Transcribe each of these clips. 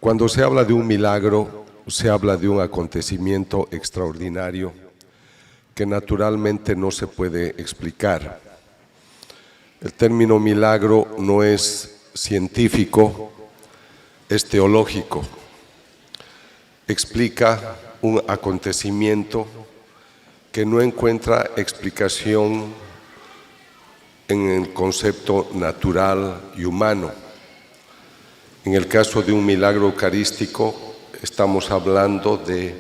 Cuando se habla de un milagro, se habla de un acontecimiento extraordinario que naturalmente no se puede explicar. El término milagro no es científico, es teológico. Explica un acontecimiento que no encuentra explicación en el concepto natural y humano. En el caso de un milagro eucarístico, estamos hablando de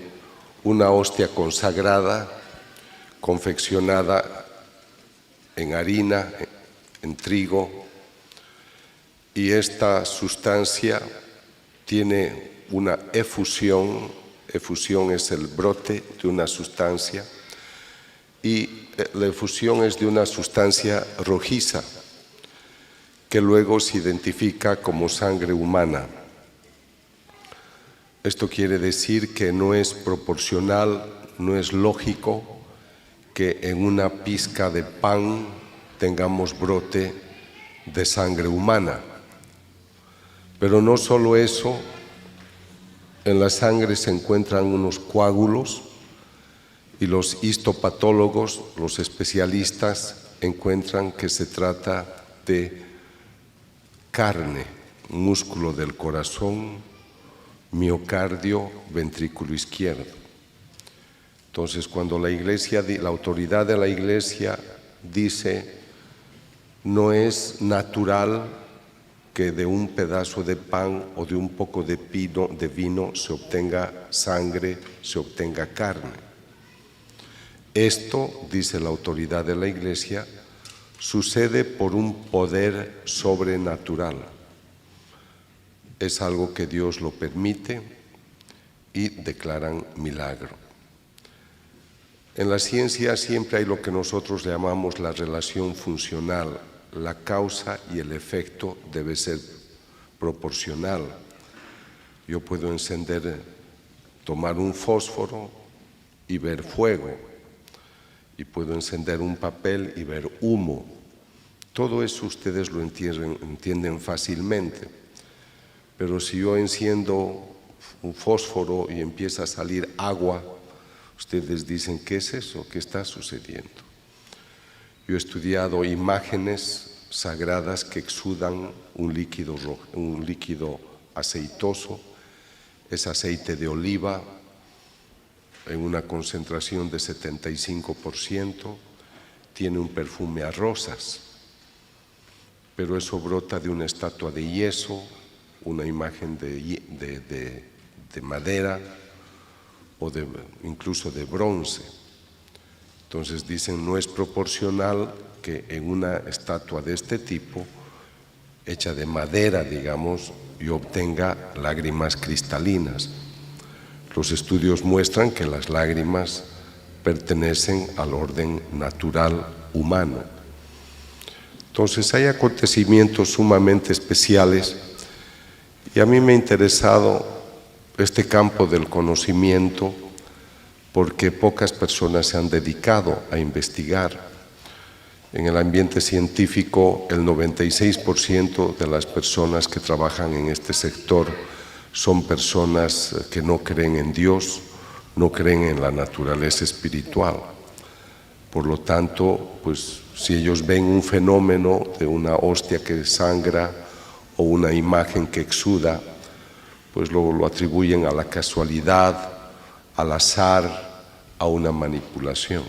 una hostia consagrada, confeccionada en harina, en trigo, y esta sustancia tiene una efusión. Efusión es el brote de una sustancia, y la efusión es de una sustancia rojiza, que luego se identifica como sangre humana. Esto quiere decir que no es proporcional, no es lógico que en una pizca de pan tengamos brote de sangre humana. Pero no solo eso, en la sangre se encuentran unos coágulos y los histopatólogos, los especialistas, encuentran que se trata de carne, músculo del corazón, miocardio, ventrículo izquierdo. Entonces, cuando la autoridad de la Iglesia dice no es natural que de un pedazo de pan o de un poco de vino se obtenga sangre, se obtenga carne. Esto, dice la autoridad de la Iglesia, sucede por un poder sobrenatural. Es algo que Dios lo permite y declaran milagro. En la ciencia siempre hay lo que nosotros llamamos la relación funcional. La causa y el efecto debe ser proporcional. Yo puedo tomar un fósforo y ver fuego, y puedo encender un papel y ver humo. Todo eso ustedes lo entienden fácilmente. Pero si yo enciendo un fósforo y empieza a salir agua, ustedes dicen, ¿qué es eso? ¿Qué está sucediendo? Yo he estudiado imágenes sagradas que exudan un líquido aceitoso, es aceite de oliva, en una concentración de 75%, tiene un perfume a rosas, pero eso brota de una estatua de yeso, una imagen de madera o incluso de bronce. Entonces dicen, no es proporcional que en una estatua de este tipo, hecha de madera, digamos, yo obtenga lágrimas cristalinas. Los estudios muestran que las lágrimas pertenecen al orden natural humano. Entonces hay acontecimientos sumamente especiales, y a mí me ha interesado este campo del conocimiento porque pocas personas se han dedicado a investigar. En el ambiente científico, el 96% de las personas que trabajan en este sector son personas que no creen en Dios, no creen en la naturaleza espiritual. Por lo tanto, pues si ellos ven un fenómeno de una hostia que sangra o una imagen que exuda, pues lo atribuyen a la casualidad, al azar, a una manipulación.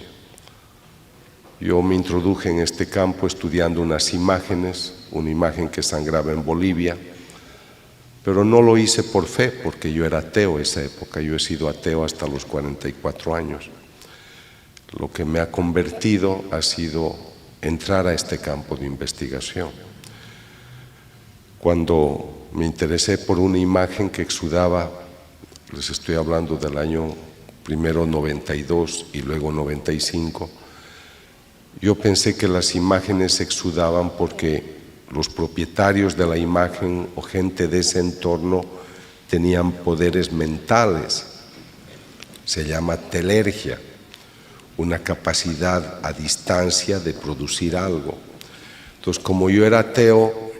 Yo me introduje en este campo estudiando unas imágenes, una imagen que sangraba en Bolivia, pero no lo hice por fe, porque yo era ateo en esa época. Yo he sido ateo hasta los 44 años. Lo que me ha convertido ha sido entrar a este campo de investigación. Cuando me interesé por una imagen que exudaba, les estoy hablando del año primero 92 y luego 95, yo pensé que las imágenes exudaban porque los propietarios de la imagen o gente de ese entorno tenían poderes mentales. Se llama telergia, una capacidad a distancia de producir algo. Entonces, como yo era ateo,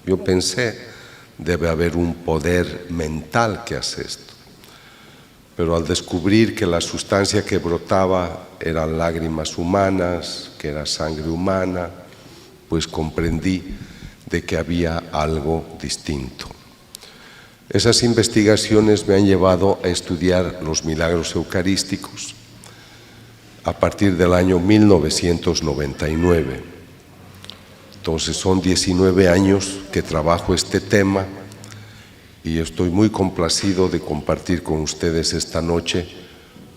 yo pensé, debe haber un poder mental que hace esto. Pero al descubrir que la sustancia que brotaba eran lágrimas humanas, que era sangre humana, pues comprendí de que había algo distinto. Esas investigaciones me han llevado a estudiar los milagros eucarísticos a partir del año 1999. Entonces son 19 años que trabajo este tema y estoy muy complacido de compartir con ustedes esta noche,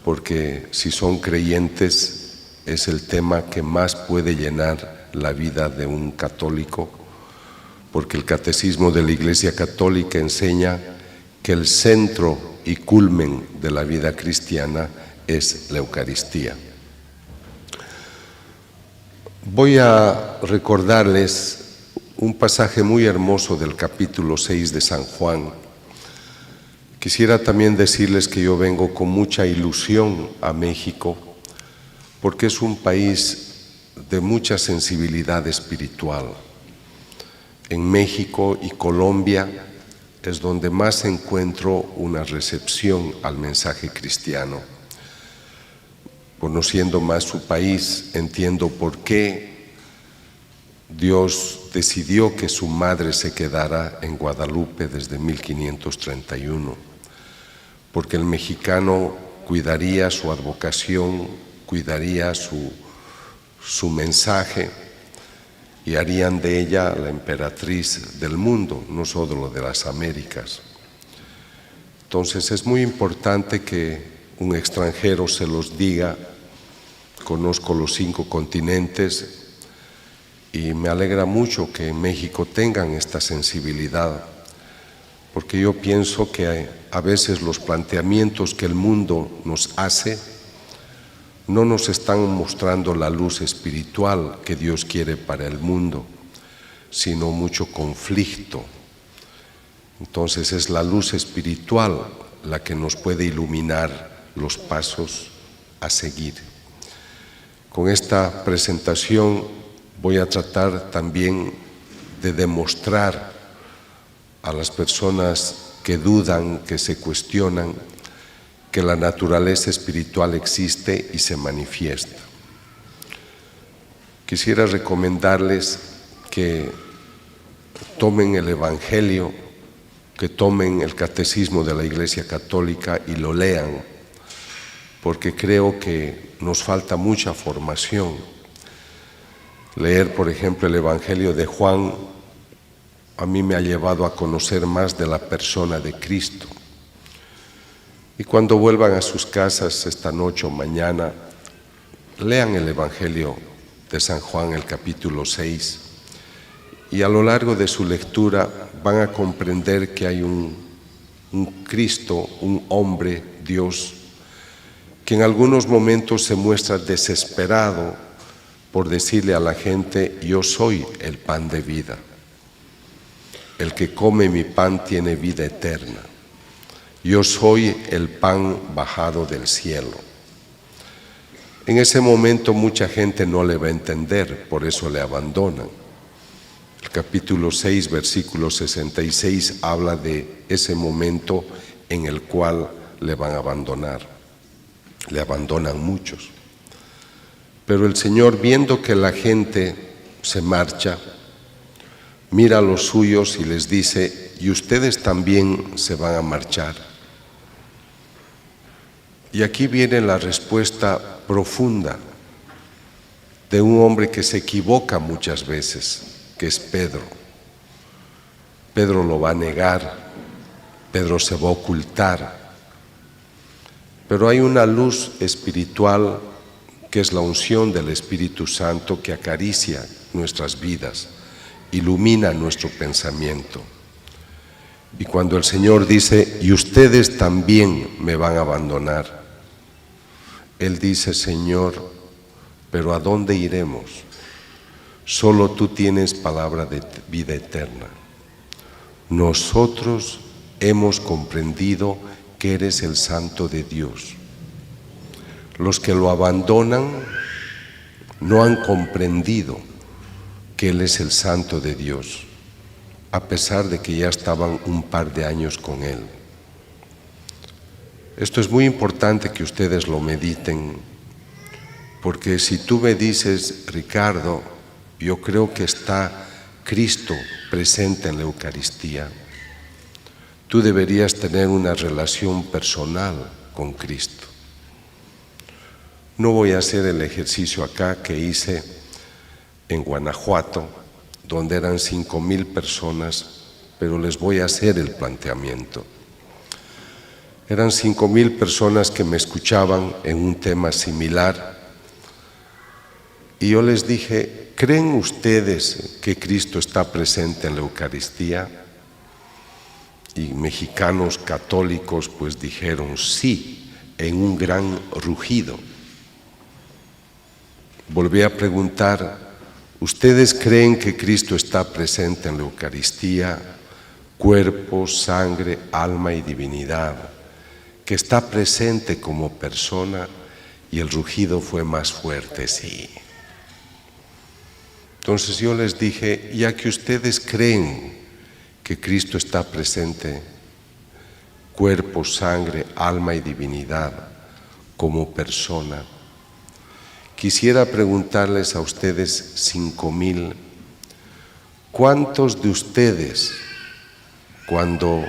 porque si son creyentes es el tema que más puede llenar la vida de un católico, porque el Catecismo de la Iglesia Católica enseña que el centro y culmen de la vida cristiana es la Eucaristía. Voy a recordarles un pasaje muy hermoso del capítulo 6 de San Juan. Quisiera también decirles que yo vengo con mucha ilusión a México, porque es un país de mucha sensibilidad espiritual. En México y Colombia es donde más encuentro una recepción al mensaje cristiano. Conociendo más su país, entiendo por qué Dios decidió que su madre se quedara en Guadalupe desde 1531, porque el mexicano cuidaría su advocación, cuidaría su mensaje y harían de ella la emperatriz del mundo, no solo de las Américas. Entonces es muy importante que un extranjero se los diga. Conozco los 5 continentes y me alegra mucho que en México tengan esta sensibilidad, porque yo pienso que a veces los planteamientos que el mundo nos hace no nos están mostrando la luz espiritual que Dios quiere para el mundo, sino mucho conflicto. Entonces es la luz espiritual la que nos puede iluminar los pasos a seguir. Con esta presentación voy a tratar también de demostrar a las personas que dudan, que se cuestionan, que la naturaleza espiritual existe y se manifiesta. Quisiera recomendarles que tomen el Evangelio, que tomen el Catecismo de la Iglesia Católica y lo lean, porque creo que nos falta mucha formación. Leer, por ejemplo, el Evangelio de Juan a mí me ha llevado a conocer más de la persona de Cristo. Y cuando vuelvan a sus casas esta noche o mañana, lean el Evangelio de San Juan, el capítulo 6, y a lo largo de su lectura van a comprender que hay un Cristo, un hombre, Dios, que en algunos momentos se muestra desesperado por decirle a la gente: yo soy el pan de vida. El que come mi pan tiene vida eterna. Yo soy el pan bajado del cielo. En ese momento mucha gente no le va a entender, por eso le abandonan. El capítulo 6, versículo 66 habla de ese momento en el cual le van a abandonar. Le abandonan muchos. Pero el Señor, viendo que la gente se marcha, mira a los suyos y les dice: y ustedes también se van a marchar. Y aquí viene la respuesta profunda de un hombre que se equivoca muchas veces, que es Pedro. Pedro lo va a negar, Pedro se va a ocultar. Pero hay una luz espiritual que es la unción del Espíritu Santo que acaricia nuestras vidas, ilumina nuestro pensamiento. Y cuando el Señor dice: y ustedes también me van a abandonar, Él dice: Señor, pero ¿a dónde iremos? Solo tú tienes palabra de vida eterna. Nosotros hemos comprendido que eres el Santo de Dios. Los que lo abandonan no han comprendido que Él es el Santo de Dios. a pesar de que ya estaban un par de años con Él. Esto es muy importante que ustedes lo mediten, porque si tú me dices, Ricardo, yo creo que está Cristo presente en la Eucaristía, tú deberías tener una relación personal con Cristo. No voy a hacer el ejercicio acá que hice en Guanajuato, donde eran 5,000 personas, pero les voy a hacer el planteamiento. Eran 5,000 personas que me escuchaban en un tema similar y yo les dije, ¿creen ustedes que Cristo está presente en la Eucaristía? Y mexicanos católicos pues dijeron sí, en un gran rugido. Volví a preguntar, ¿ustedes creen que Cristo está presente en la Eucaristía, cuerpo, sangre, alma y divinidad, que está presente como persona? Y el rugido fue más fuerte, sí. Entonces yo les dije, ya que ustedes creen que Cristo está presente, cuerpo, sangre, alma y divinidad, como persona, quisiera preguntarles a ustedes 5,000, ¿cuántos de ustedes, cuando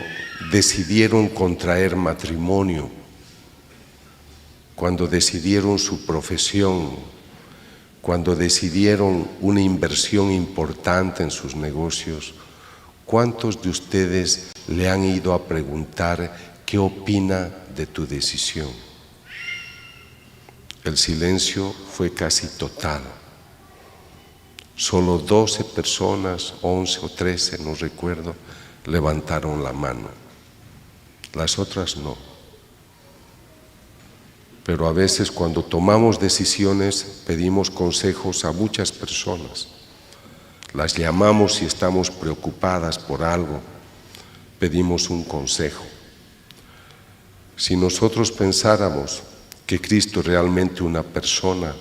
decidieron contraer matrimonio, cuando decidieron su profesión, cuando decidieron una inversión importante en sus negocios, cuántos de ustedes le han ido a preguntar qué opina de tu decisión? El silencio fue casi total. Solo 12 personas, 11 o 13, no recuerdo, levantaron la mano. Las otras no. Pero a veces cuando tomamos decisiones pedimos consejos a muchas personas. Las llamamos si estamos preocupadas por algo, pedimos un consejo. Si nosotros pensáramos que Cristo es realmente una persona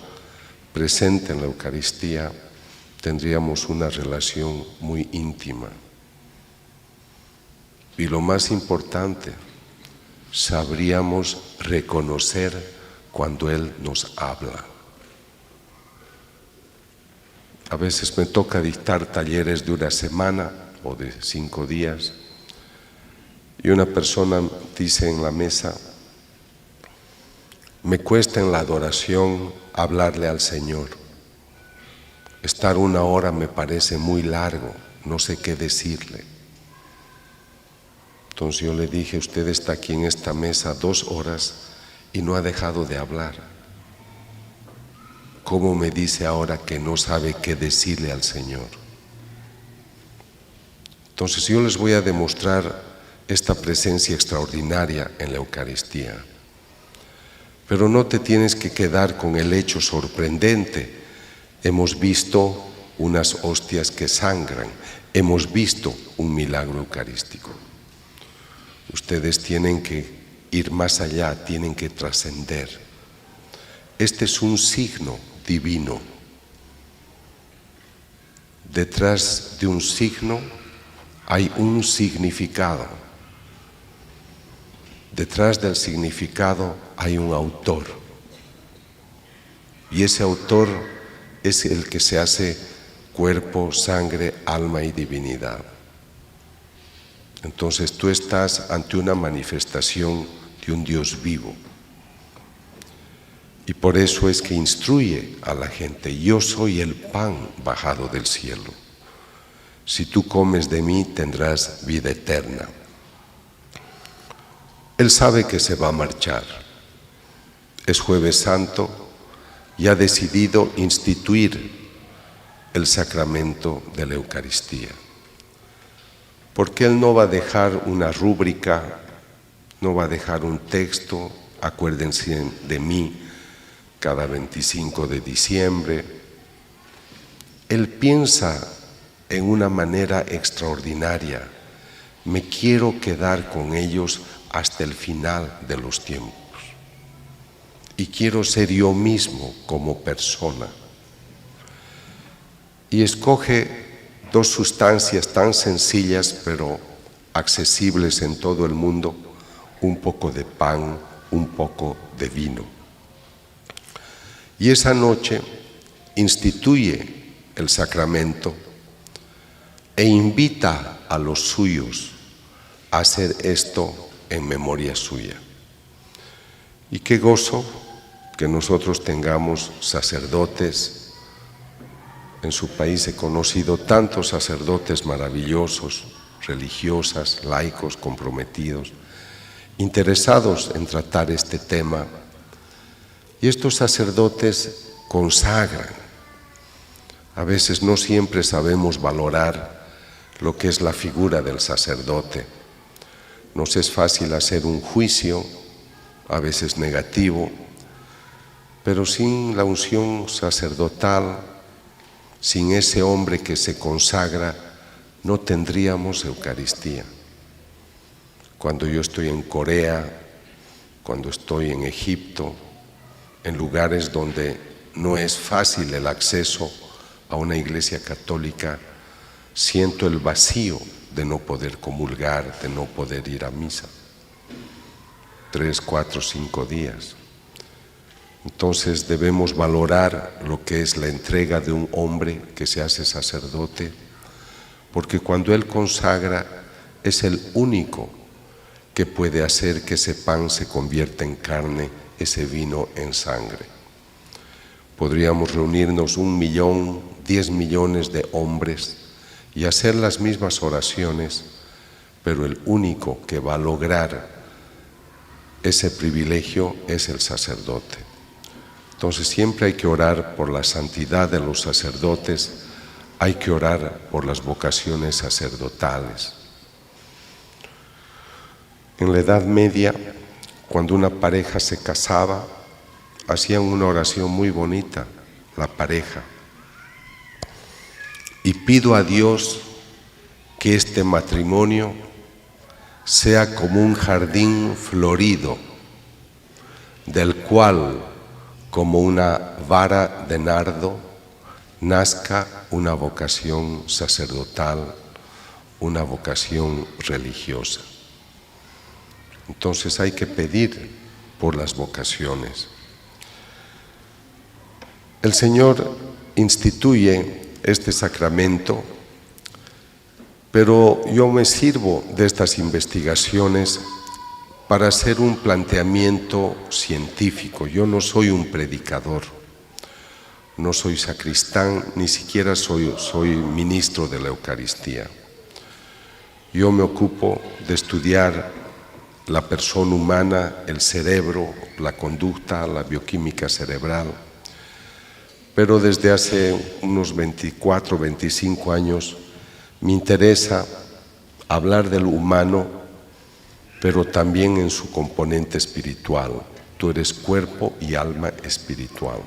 presente en la Eucaristía, tendríamos una relación muy íntima. Y lo más importante, sabríamos reconocer cuando Él nos habla. A veces me toca dictar talleres de una semana o de 5 días y una persona dice en la mesa, me cuesta en la adoración hablarle al Señor. Estar 1 hora me parece muy largo, no sé qué decirle. Entonces yo le dije, usted está aquí en esta mesa 2 horas y no ha dejado de hablar. ¿Cómo me dice ahora que no sabe qué decirle al Señor? Entonces yo les voy a demostrar esta presencia extraordinaria en la Eucaristía. Pero no te tienes que quedar con el hecho sorprendente. Hemos visto unas hostias que sangran, hemos visto un milagro eucarístico. Ustedes tienen que ir más allá, tienen que trascender. Este es un signo divino. Detrás de un signo hay un significado. Detrás del significado hay un autor. Y ese autor es el que se hace cuerpo, sangre, alma y divinidad. Entonces tú estás ante una manifestación de un Dios vivo. Y por eso es que instruye a la gente, yo soy el pan bajado del cielo. Si tú comes de mí tendrás vida eterna. Él sabe que se va a marchar. Es Jueves Santo y ha decidido instituir el sacramento de la Eucaristía. Porque Él no va a dejar una rúbrica, no va a dejar un texto, acuérdense de mí cada 25 de diciembre. Él piensa en una manera extraordinaria. Me quiero quedar con ellos hasta el final de los tiempos. Y quiero ser yo mismo como persona. Y escoge dos sustancias tan sencillas pero accesibles en todo el mundo, un poco de pan, un poco de vino. Y esa noche instituye el sacramento e invita a los suyos a hacer esto en memoria suya. Y qué gozo que nosotros tengamos sacerdotes. En su país he conocido tantos sacerdotes maravillosos, religiosas, laicos, comprometidos, interesados en tratar este tema. Y estos sacerdotes consagran. A veces no siempre sabemos valorar lo que es la figura del sacerdote. Nos es fácil hacer un juicio, a veces negativo, pero sin la unción sacerdotal, sin ese hombre que se consagra, no tendríamos Eucaristía. Cuando yo estoy en Corea, cuando estoy en Egipto, en lugares donde no es fácil el acceso a una iglesia católica, siento el vacío de no poder comulgar, de no poder ir a misa. 3, 4, 5 días. Entonces debemos valorar lo que es la entrega de un hombre que se hace sacerdote, porque cuando él consagra es el único que puede hacer que ese pan se convierta en carne, ese vino en sangre. Podríamos reunirnos 1 millón, 10 millones de hombres y hacer las mismas oraciones, pero el único que va a lograr ese privilegio es el sacerdote. Entonces siempre hay que orar por la santidad de los sacerdotes, hay que orar por las vocaciones sacerdotales. En la Edad Media, cuando una pareja se casaba, hacían una oración muy bonita, la pareja. Y pido a Dios que este matrimonio sea como un jardín florido, del cual, como una vara de nardo, nazca una vocación sacerdotal, una vocación religiosa. Entonces hay que pedir por las vocaciones. El Señor instituye este sacramento, pero yo me sirvo de estas investigaciones para hacer un planteamiento científico. Yo no soy un predicador, no soy sacristán, ni siquiera soy ministro de la Eucaristía. Yo me ocupo de estudiar la persona humana, el cerebro, la conducta, la bioquímica cerebral. Pero desde hace unos 24, 25 años me interesa hablar del humano, pero también en su componente espiritual. Tú eres cuerpo y alma espiritual.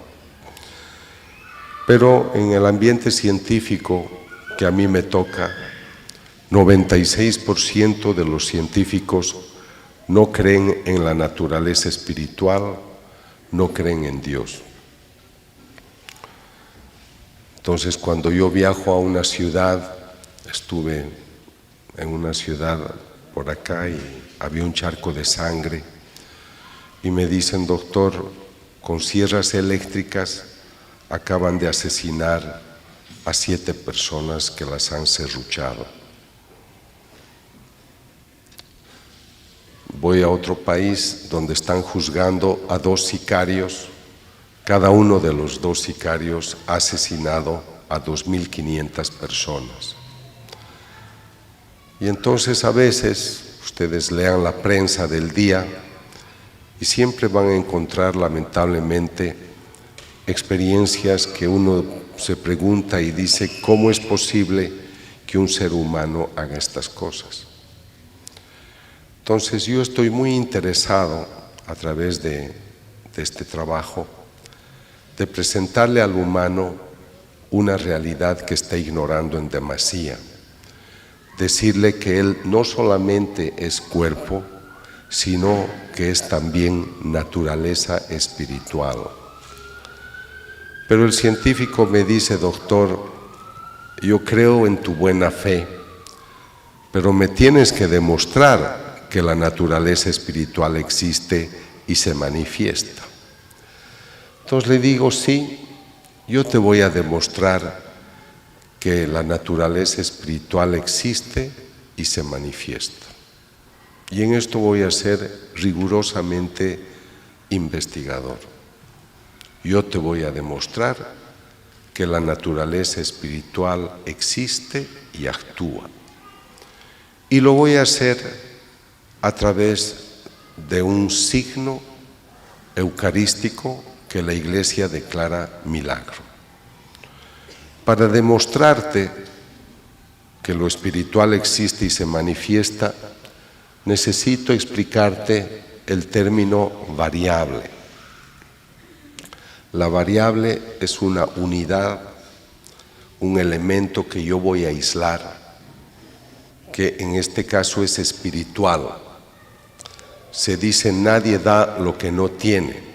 Pero en el ambiente científico que a mí me toca, 96% de los científicos no creen en la naturaleza espiritual, no creen en Dios. Entonces, cuando yo viajo a una ciudad, estuve en una ciudad por acá y había un charco de sangre y me dicen: doctor, con sierras eléctricas acaban de asesinar a 7 personas que las han serruchado. Voy a otro país donde están juzgando a 2 sicarios. Cada uno de los 2 sicarios ha asesinado a 2.500 personas. Y entonces a veces ustedes lean la prensa del día y siempre van a encontrar lamentablemente experiencias que uno se pregunta y dice: ¿cómo es posible que un ser humano haga estas cosas? Entonces yo estoy muy interesado a través de este trabajo de presentarle al humano una realidad que está ignorando en demasía. Decirle que él no solamente es cuerpo, sino que es también naturaleza espiritual. Pero el científico me dice: doctor, yo creo en tu buena fe, pero me tienes que demostrar que la naturaleza espiritual existe y se manifiesta. Entonces le digo, sí, yo te voy a demostrar que la naturaleza espiritual existe y se manifiesta. Y en esto voy a ser rigurosamente investigador. Yo te voy a demostrar que la naturaleza espiritual existe y actúa. Y lo voy a hacer a través de un signo eucarístico que la Iglesia declara milagro. Para demostrarte que lo espiritual existe y se manifiesta, necesito explicarte el término variable. La variable es una unidad, un elemento que yo voy a aislar, que en este caso es espiritual. Se dice, nadie da lo que no tiene.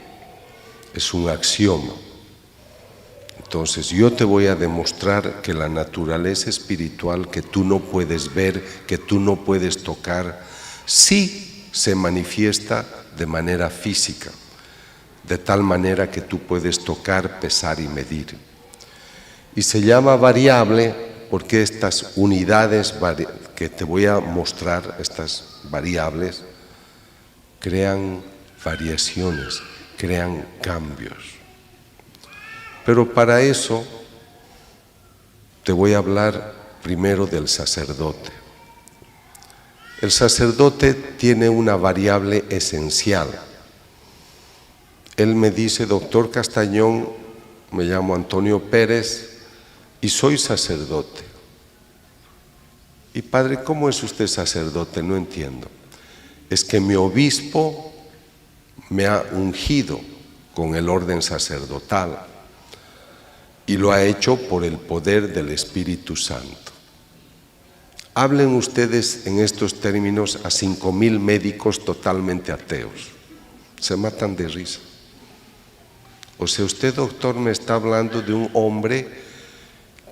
Es un axioma. Entonces yo te voy a demostrar que la naturaleza espiritual que tú no puedes ver, que tú no puedes tocar, sí se manifiesta de manera física, de tal manera que tú puedes tocar, pesar y medir. Y se llama variable porque estas unidades que te voy a mostrar, estas variables, crean variaciones, crean cambios. Pero para eso te voy a hablar primero del sacerdote. El sacerdote tiene una variable esencial. Él me dice, doctor Castañón, me llamo Antonio Pérez y soy sacerdote. Y padre, ¿cómo es usted sacerdote? No entiendo. Es que mi obispo me ha ungido con el orden sacerdotal y lo ha hecho por el poder del Espíritu Santo. Hablen ustedes en estos términos a 5,000 médicos totalmente ateos. Se matan de risa. O sea, usted, doctor, me está hablando de un hombre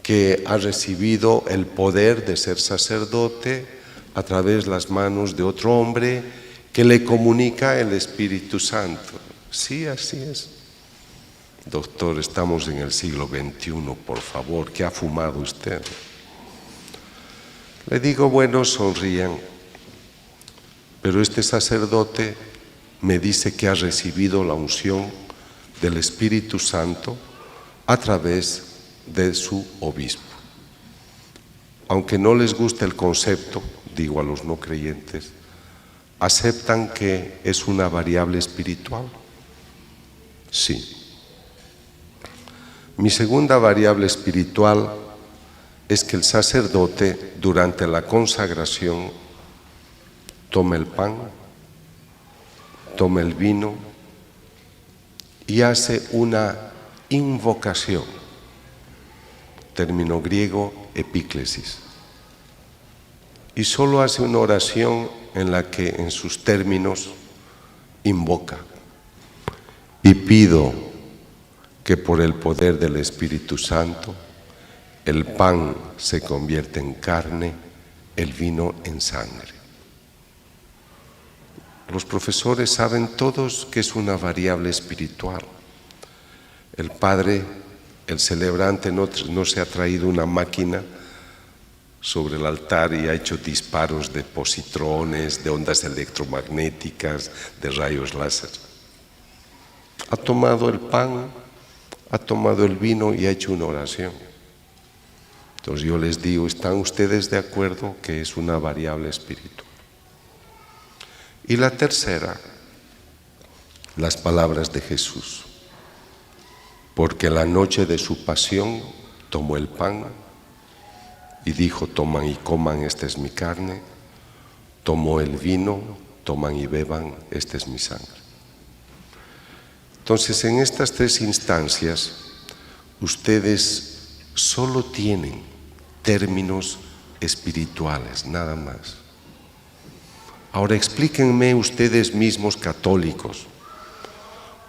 que ha recibido el poder de ser sacerdote a través de las manos de otro hombre que le comunica el Espíritu Santo. Sí, así es. Doctor, estamos en el siglo XXI, por favor, ¿qué ha fumado usted? Le digo, bueno, sonrían, pero este sacerdote me dice que ha recibido la unción del Espíritu Santo a través de su obispo. Aunque no les guste el concepto, digo a los no creyentes, ¿aceptan que es una variable espiritual? Sí. Mi segunda variable espiritual es que el sacerdote durante la consagración toma el pan, toma el vino y hace una invocación, término griego epíclesis, y solo hace una oración en la que en sus términos invoca y pido que por el poder del Espíritu Santo el pan se convierte en carne, el vino en sangre. Los profesores saben todos que es una variable espiritual. El padre, el celebrante, no se ha traído una máquina sobre el altar y ha hecho disparos de positrones, de ondas electromagnéticas, de rayos láser. Ha tomado el pan, ha tomado el vino y ha hecho una oración. Entonces yo les digo, ¿están ustedes de acuerdo que es una variable espiritual? Y la tercera, las palabras de Jesús. Porque la noche de su pasión tomó el pan y dijo, toman y coman, esta es mi carne. Tomó el vino, toman y beban, esta es mi sangre. Entonces, en estas tres instancias, ustedes solo tienen términos espirituales, nada más. Ahora explíquenme ustedes mismos católicos,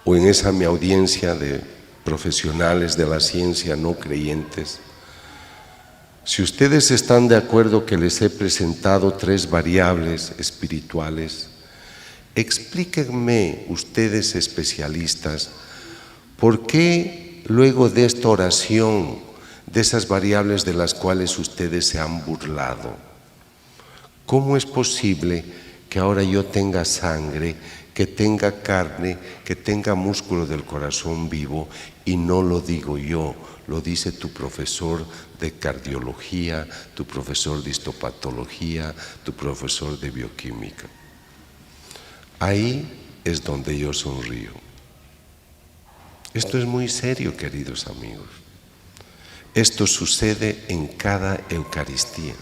o en esa mi audiencia de profesionales de la ciencia no creyentes, Si ustedes están de acuerdo que les he presentado 3 variables espirituales, explíquenme ustedes especialistas, ¿por qué luego de esta oración, de esas variables de las cuales ustedes se han burlado, cómo es posible que ahora yo tenga sangre, que tenga carne, que tenga músculo del corazón vivo, y no lo digo yo, lo dice tu profesor de cardiología, tu profesor de histopatología, tu profesor de bioquímica? Ahí es donde yo sonrío. Esto es muy serio, queridos amigos. Esto sucede en cada Eucaristía.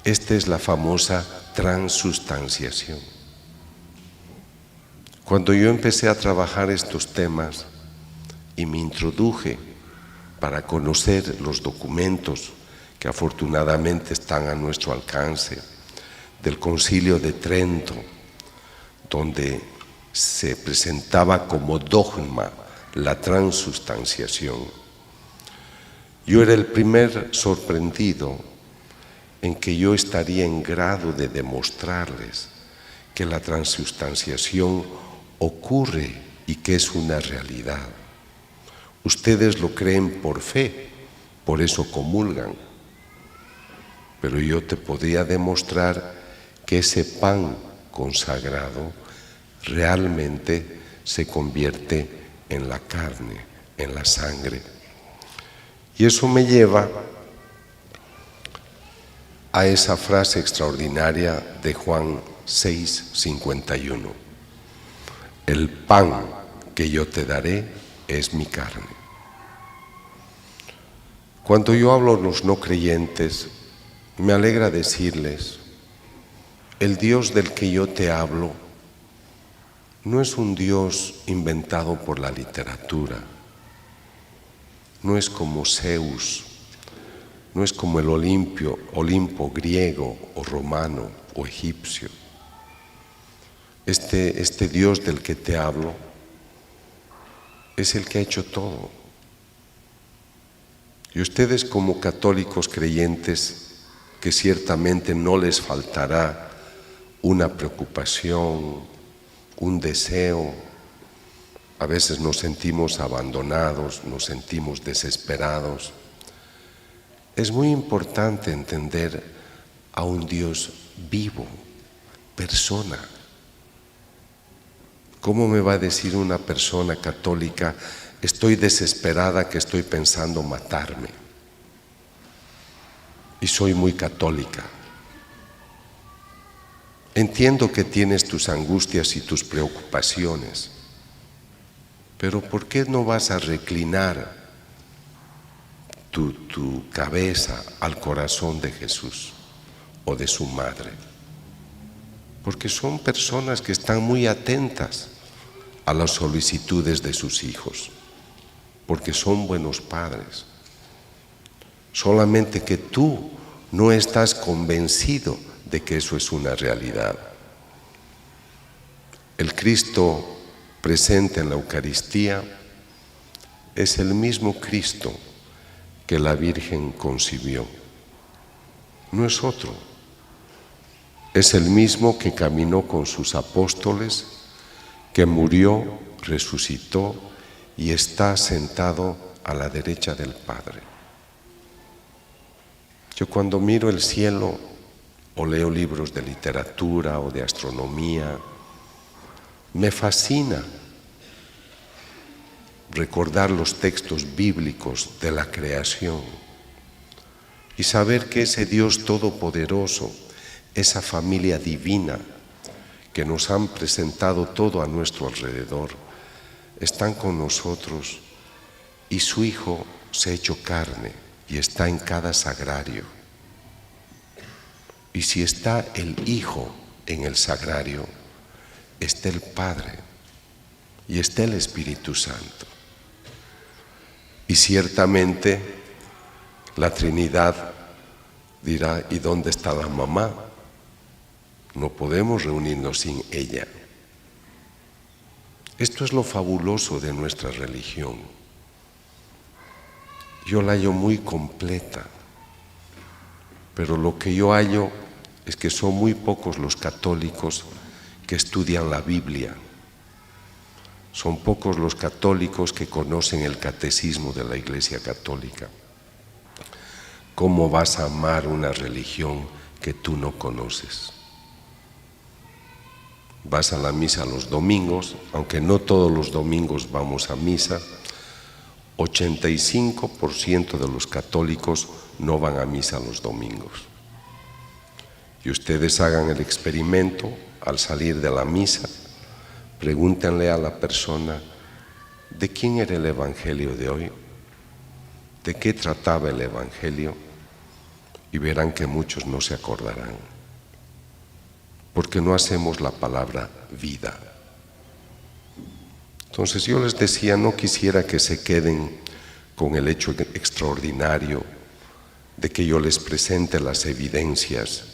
Esta es la famosa transustanciación. Cuando yo empecé a trabajar estos temas y me introduje para conocer los documentos que afortunadamente están a nuestro alcance, del Concilio de Trento, donde se presentaba como dogma la transustanciación, yo era el primer sorprendido en que yo estaría en grado de demostrarles que la transustanciación ocurre y que es una realidad. Ustedes lo creen por fe, por eso comulgan, pero yo te podría demostrar que ese pan consagrado realmente se convierte en la carne, en la sangre. Y eso me lleva a esa frase extraordinaria de Juan 6:51. El pan que yo te daré es mi carne. Cuando yo hablo a los no creyentes, me alegra decirles, el Dios del que yo te hablo no es un Dios inventado por la literatura, no es como Zeus, no es como el Olimpo griego o romano o egipcio. Este Dios del que te hablo es el que ha hecho todo. Y ustedes como católicos creyentes, que ciertamente no les faltará una preocupación, un deseo, a veces nos sentimos abandonados, nos sentimos desesperados. Es muy importante entender a un Dios vivo, persona. ¿Cómo me va a decir una persona católica, estoy desesperada que estoy pensando matarme? Y soy muy católica. Entiendo que tienes tus angustias y tus preocupaciones, pero ¿por qué no vas a reclinar tu cabeza al corazón de Jesús o de su madre? Porque son personas que están muy atentas a las solicitudes de sus hijos, porque son buenos padres. Solamente que tú no estás convencido de que eso es una realidad. El Cristo presente en la Eucaristía es el mismo Cristo que la Virgen concibió. No es otro. Es el mismo que caminó con sus apóstoles, que murió, resucitó y está sentado a la derecha del Padre. Yo cuando miro el cielo o leo libros de literatura o de astronomía, me fascina recordar los textos bíblicos de la creación y saber que ese Dios todopoderoso, esa familia divina que nos han presentado todo a nuestro alrededor, están con nosotros y su Hijo se ha hecho carne y está en cada sagrario. Y si está el Hijo en el sagrario, está el Padre y está el Espíritu Santo. Y ciertamente la Trinidad dirá, ¿y dónde está la mamá? No podemos reunirnos sin ella. Esto es lo fabuloso de nuestra religión. yo la hallo muy completa, pero lo que yo hallo es que son muy pocos los católicos que estudian la Biblia. Son pocos los católicos que conocen el catecismo de la Iglesia Católica. ¿Cómo vas a amar una religión que tú no conoces? Vas a la misa los domingos, aunque no todos los domingos vamos a misa. 85% de los católicos no van a misa los domingos. Y ustedes hagan el experimento, al salir de la misa, pregúntenle a la persona, ¿de quién era el Evangelio de hoy? ¿De qué trataba el Evangelio? Y verán que muchos no se acordarán, porque no hacemos la palabra vida. Entonces yo les decía, no quisiera que se queden con el hecho extraordinario de que yo les presente las evidencias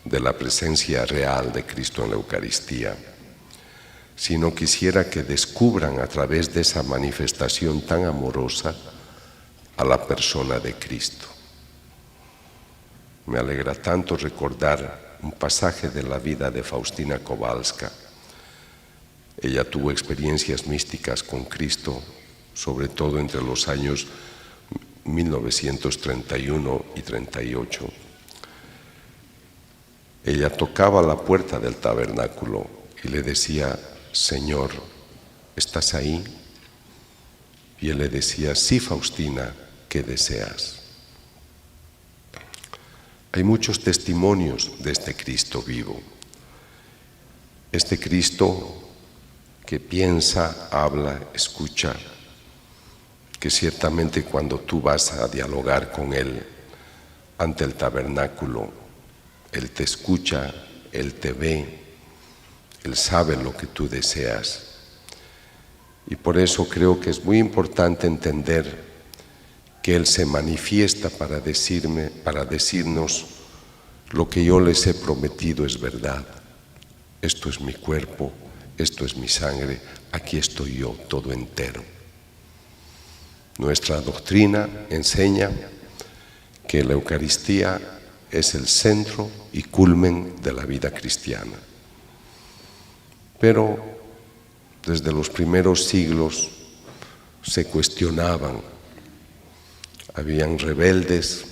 de la presencia real de Cristo en la Eucaristía, sino quisiera que descubran a través de esa manifestación tan amorosa a la persona de Cristo. Me alegra tanto recordar un pasaje de la vida de Faustina Kowalska. Ella tuvo experiencias místicas con Cristo, sobre todo entre los años 1931 y 38. Ella tocaba la puerta del tabernáculo y le decía, Señor, ¿estás ahí? Y él le decía, sí, Faustina, ¿qué deseas? Hay muchos testimonios de este Cristo vivo. Este Cristo que piensa, habla, escucha, que ciertamente cuando tú vas a dialogar con Él ante el tabernáculo, Él te escucha, Él te ve, Él sabe lo que tú deseas. Y por eso creo que es muy importante entender que Él se manifiesta para decirnos lo que yo les he prometido es verdad. Esto es mi cuerpo, esto es mi sangre, aquí estoy yo, todo entero. Nuestra doctrina enseña que la Eucaristía es el centro y culmen de la vida cristiana. Pero desde los primeros siglos se cuestionaban, habían rebeldes,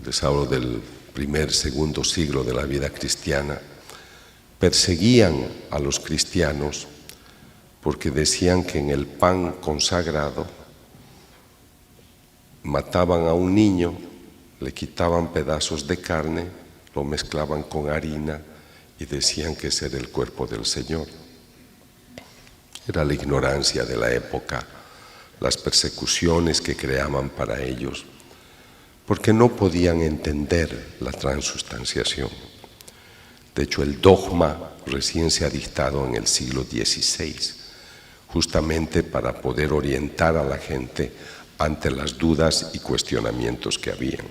les hablo del primer, segundo siglo de la vida cristiana, perseguían a los cristianos porque decían que en el pan consagrado mataban a un niño, le quitaban pedazos de carne, lo mezclaban con harina y decían que ese era el cuerpo del Señor. Era la ignorancia de la época, las persecuciones que creaban para ellos, porque no podían entender la transustanciación. De hecho, el dogma recién se ha dictado en el siglo XVI, justamente para poder orientar a la gente ante las dudas y cuestionamientos que habían.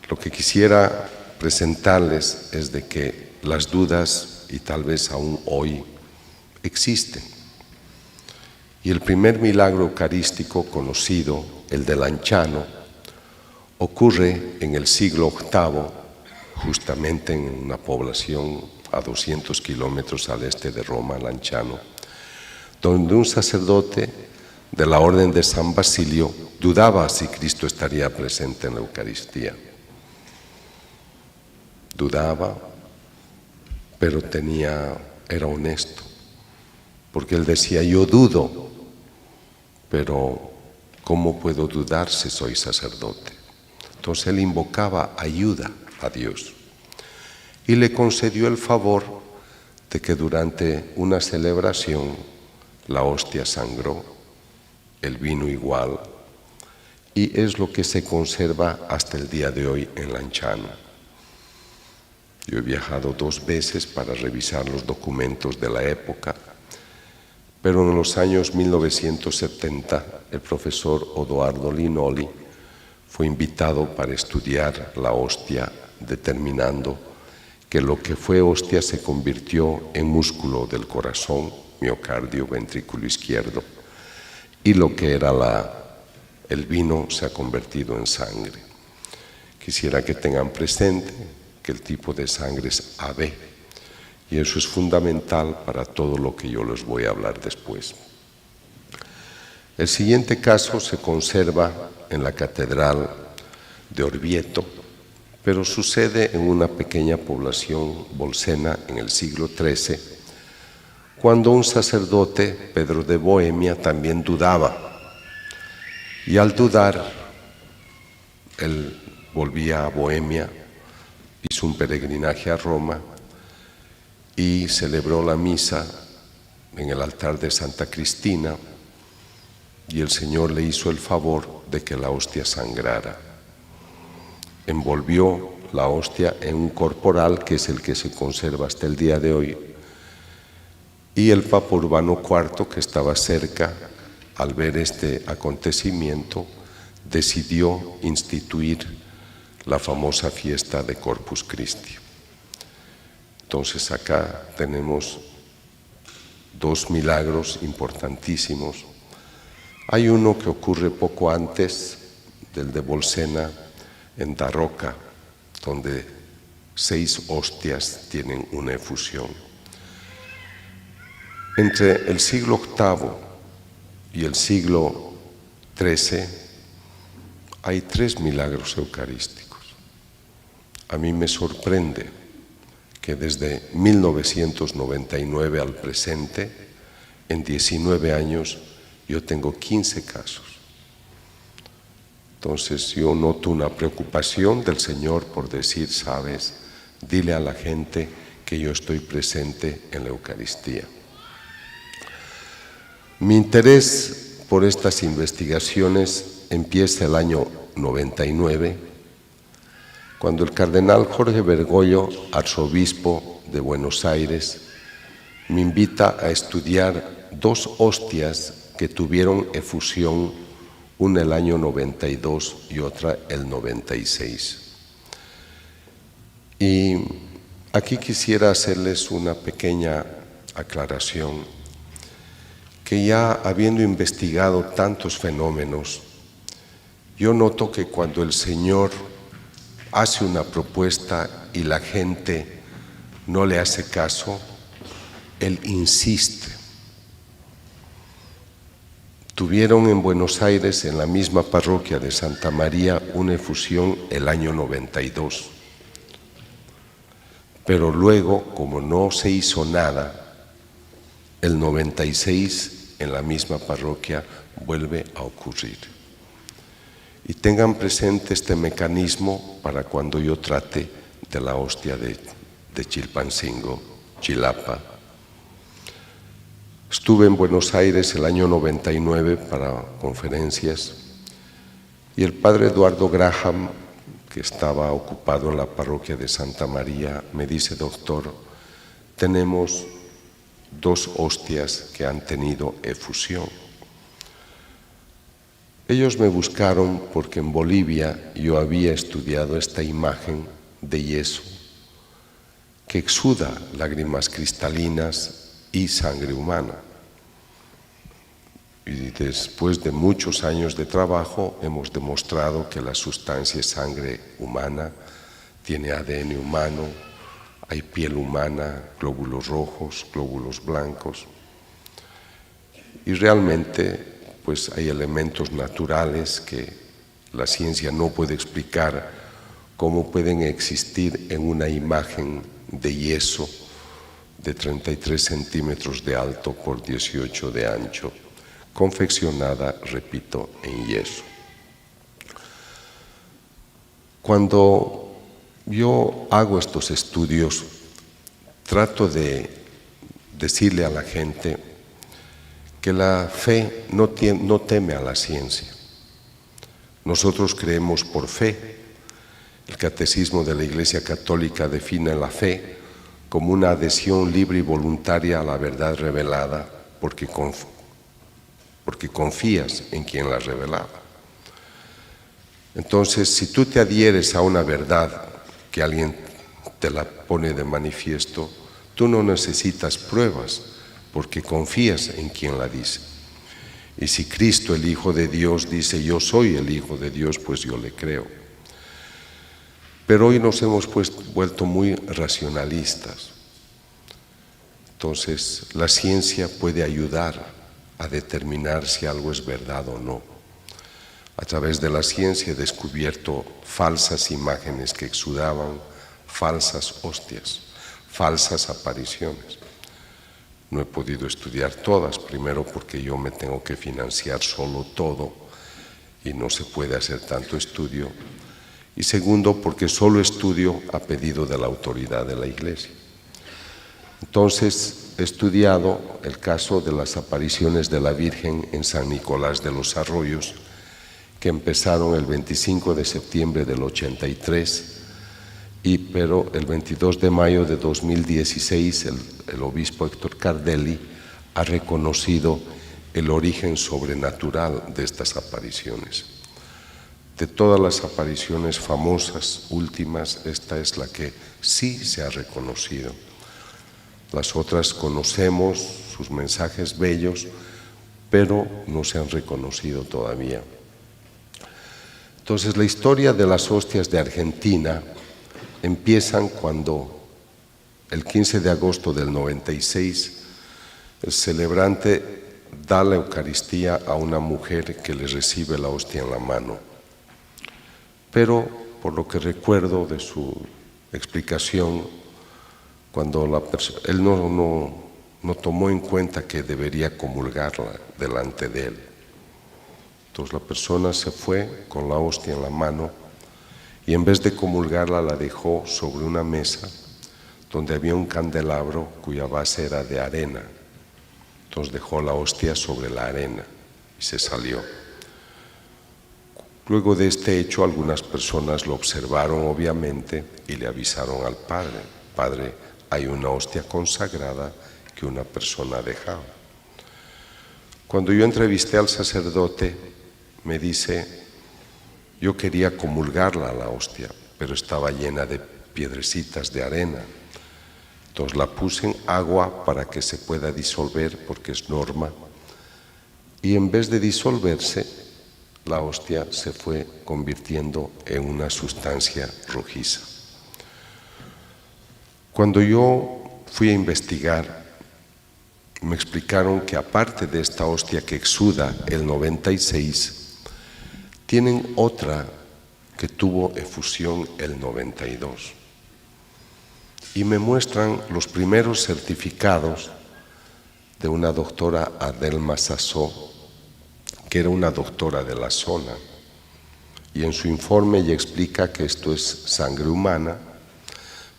Lo que quisiera presentarles es de que las dudas, y tal vez aún hoy, existen. Y el primer milagro eucarístico conocido, el de Lanciano, ocurre en el siglo VIII, justamente en una población a 200 kilómetros al este de Roma, Lanciano, donde un sacerdote de la Orden de San Basilio dudaba si Cristo estaría presente en la Eucaristía. Dudaba, pero era honesto, porque él decía, yo dudo, pero ¿cómo puedo dudar si soy sacerdote? Entonces él invocaba ayuda a Dios y le concedió el favor de que durante una celebración la hostia sangró, el vino igual, y es lo que se conserva hasta el día de hoy en Lanciano. Yo he viajado 2 veces para revisar los documentos de la época, pero en los años 1970 el profesor Odoardo Linoli fue invitado para estudiar la hostia, determinando que lo que fue hostia se convirtió en músculo del corazón, miocardio, ventrículo izquierdo, y lo que era el vino se ha convertido en sangre. Quisiera que tengan presente que el tipo de sangre es AB, y eso es fundamental para todo lo que yo les voy a hablar después. El siguiente caso se conserva en la Catedral de Orvieto, pero sucede en una pequeña población bolsena en el siglo XIII, cuando un sacerdote, Pedro de Bohemia, también dudaba. Y al dudar, él volvía a Bohemia, hizo un peregrinaje a Roma y celebró la misa en el altar de Santa Cristina, y el Señor le hizo el favor de que la hostia sangrara. Envolvió la hostia en un corporal, que es el que se conserva hasta el día de hoy, y el Papa Urbano IV, que estaba cerca, al ver este acontecimiento, decidió instituir la famosa fiesta de Corpus Christi. Entonces acá tenemos dos milagros importantísimos. Hay uno que ocurre poco antes del de Bolsena, en Daroca, donde 6 hostias tienen una efusión. Entre el siglo VIII y el siglo XIII hay 3 milagros eucarísticos. A mí me sorprende que desde 1999 al presente, en 19 años, yo tengo 15 casos. Entonces yo noto una preocupación del Señor por decir, sabes, dile a la gente que yo estoy presente en la Eucaristía. Mi interés por estas investigaciones empieza el año 99, cuando el cardenal Jorge Bergoglio, arzobispo de Buenos Aires, me invita a estudiar 2 hostias que tuvieron efusión, una el año 92 y otra el 96. Y aquí quisiera hacerles una pequeña aclaración, que ya habiendo investigado tantos fenómenos, yo noto que cuando el Señor hace una propuesta y la gente no le hace caso, Él insiste. Tuvieron en Buenos Aires, en la misma parroquia de Santa María, una efusión el año 92. Pero luego, como no se hizo nada, el 96 en la misma parroquia vuelve a ocurrir. Y tengan presente este mecanismo para cuando yo trate de la hostia de Chilpancingo, Chilapa. Estuve en Buenos Aires el año 99 para conferencias, y el padre Eduardo Graham, que estaba ocupado en la parroquia de Santa María, me dice, doctor, tenemos 2 hostias que han tenido efusión. Ellos me buscaron porque en Bolivia yo había estudiado esta imagen de yeso que exuda lágrimas cristalinas y sangre humana. Y después de muchos años de trabajo hemos demostrado que la sustancia es sangre humana, tiene ADN humano, hay piel humana, glóbulos rojos, glóbulos blancos. Y realmente pues hay elementos naturales que la ciencia no puede explicar cómo pueden existir en una imagen de yeso de 33 centímetros de alto por 18 de ancho, confeccionada, repito, en yeso. Cuando yo hago estos estudios, trato de decirle a la gente que la fe no teme a la ciencia. Nosotros creemos por fe. El Catecismo de la Iglesia Católica define la fe como una adhesión libre y voluntaria a la verdad revelada, porque confías en quien la ha revelado. Entonces, si tú te adhieres a una verdad que alguien te la pone de manifiesto, tú no necesitas pruebas, porque confías en quien la dice. Y si Cristo, el Hijo de Dios, dice yo soy el Hijo de Dios, pues yo le creo. Pero hoy nos hemos vuelto muy racionalistas. Entonces, la ciencia puede ayudar a determinar si algo es verdad o no. A través de la ciencia he descubierto falsas imágenes que exudaban falsas hostias, falsas apariciones. No he podido estudiar todas, primero porque yo me tengo que financiar solo todo y no se puede hacer tanto estudio, y segundo porque solo estudio a pedido de la autoridad de la Iglesia. Entonces he estudiado el caso de las apariciones de la Virgen en San Nicolás de los Arroyos, que empezaron el 25 de septiembre del 83, pero el 22 de mayo de 2016 el obispo Héctor Cardelli ha reconocido el origen sobrenatural de estas apariciones. De todas las apariciones famosas, últimas, esta es la que sí se ha reconocido. Las otras conocemos, sus mensajes bellos, pero no se han reconocido todavía. Entonces, la historia de las hostias de Argentina empiezan cuando el 15 de agosto del 96 el celebrante da la Eucaristía a una mujer que le recibe la hostia en la mano. Pero, por lo que recuerdo de su explicación, cuando él no tomó en cuenta que debería comulgarla delante de él. Entonces la persona se fue con la hostia en la mano y en vez de comulgarla la dejó sobre una mesa donde había un candelabro cuya base era de arena. Entonces dejó la hostia sobre la arena y se salió. Luego de este hecho algunas personas lo observaron obviamente y le avisaron al padre: Padre, hay una hostia consagrada que una persona ha dejado. Cuando yo entrevisté al sacerdote me dice: yo quería comulgarla la hostia, pero estaba llena de piedrecitas de arena. Entonces la puse en agua para que se pueda disolver, porque es norma. Y en vez de disolverse, la hostia se fue convirtiendo en una sustancia rojiza. Cuando yo fui a investigar, me explicaron que aparte de esta hostia que exuda el 96, tienen otra que tuvo efusión el 92. Y me muestran los primeros certificados de una doctora Adelma Sassó, que era una doctora de la zona. Y en su informe ella explica que esto es sangre humana,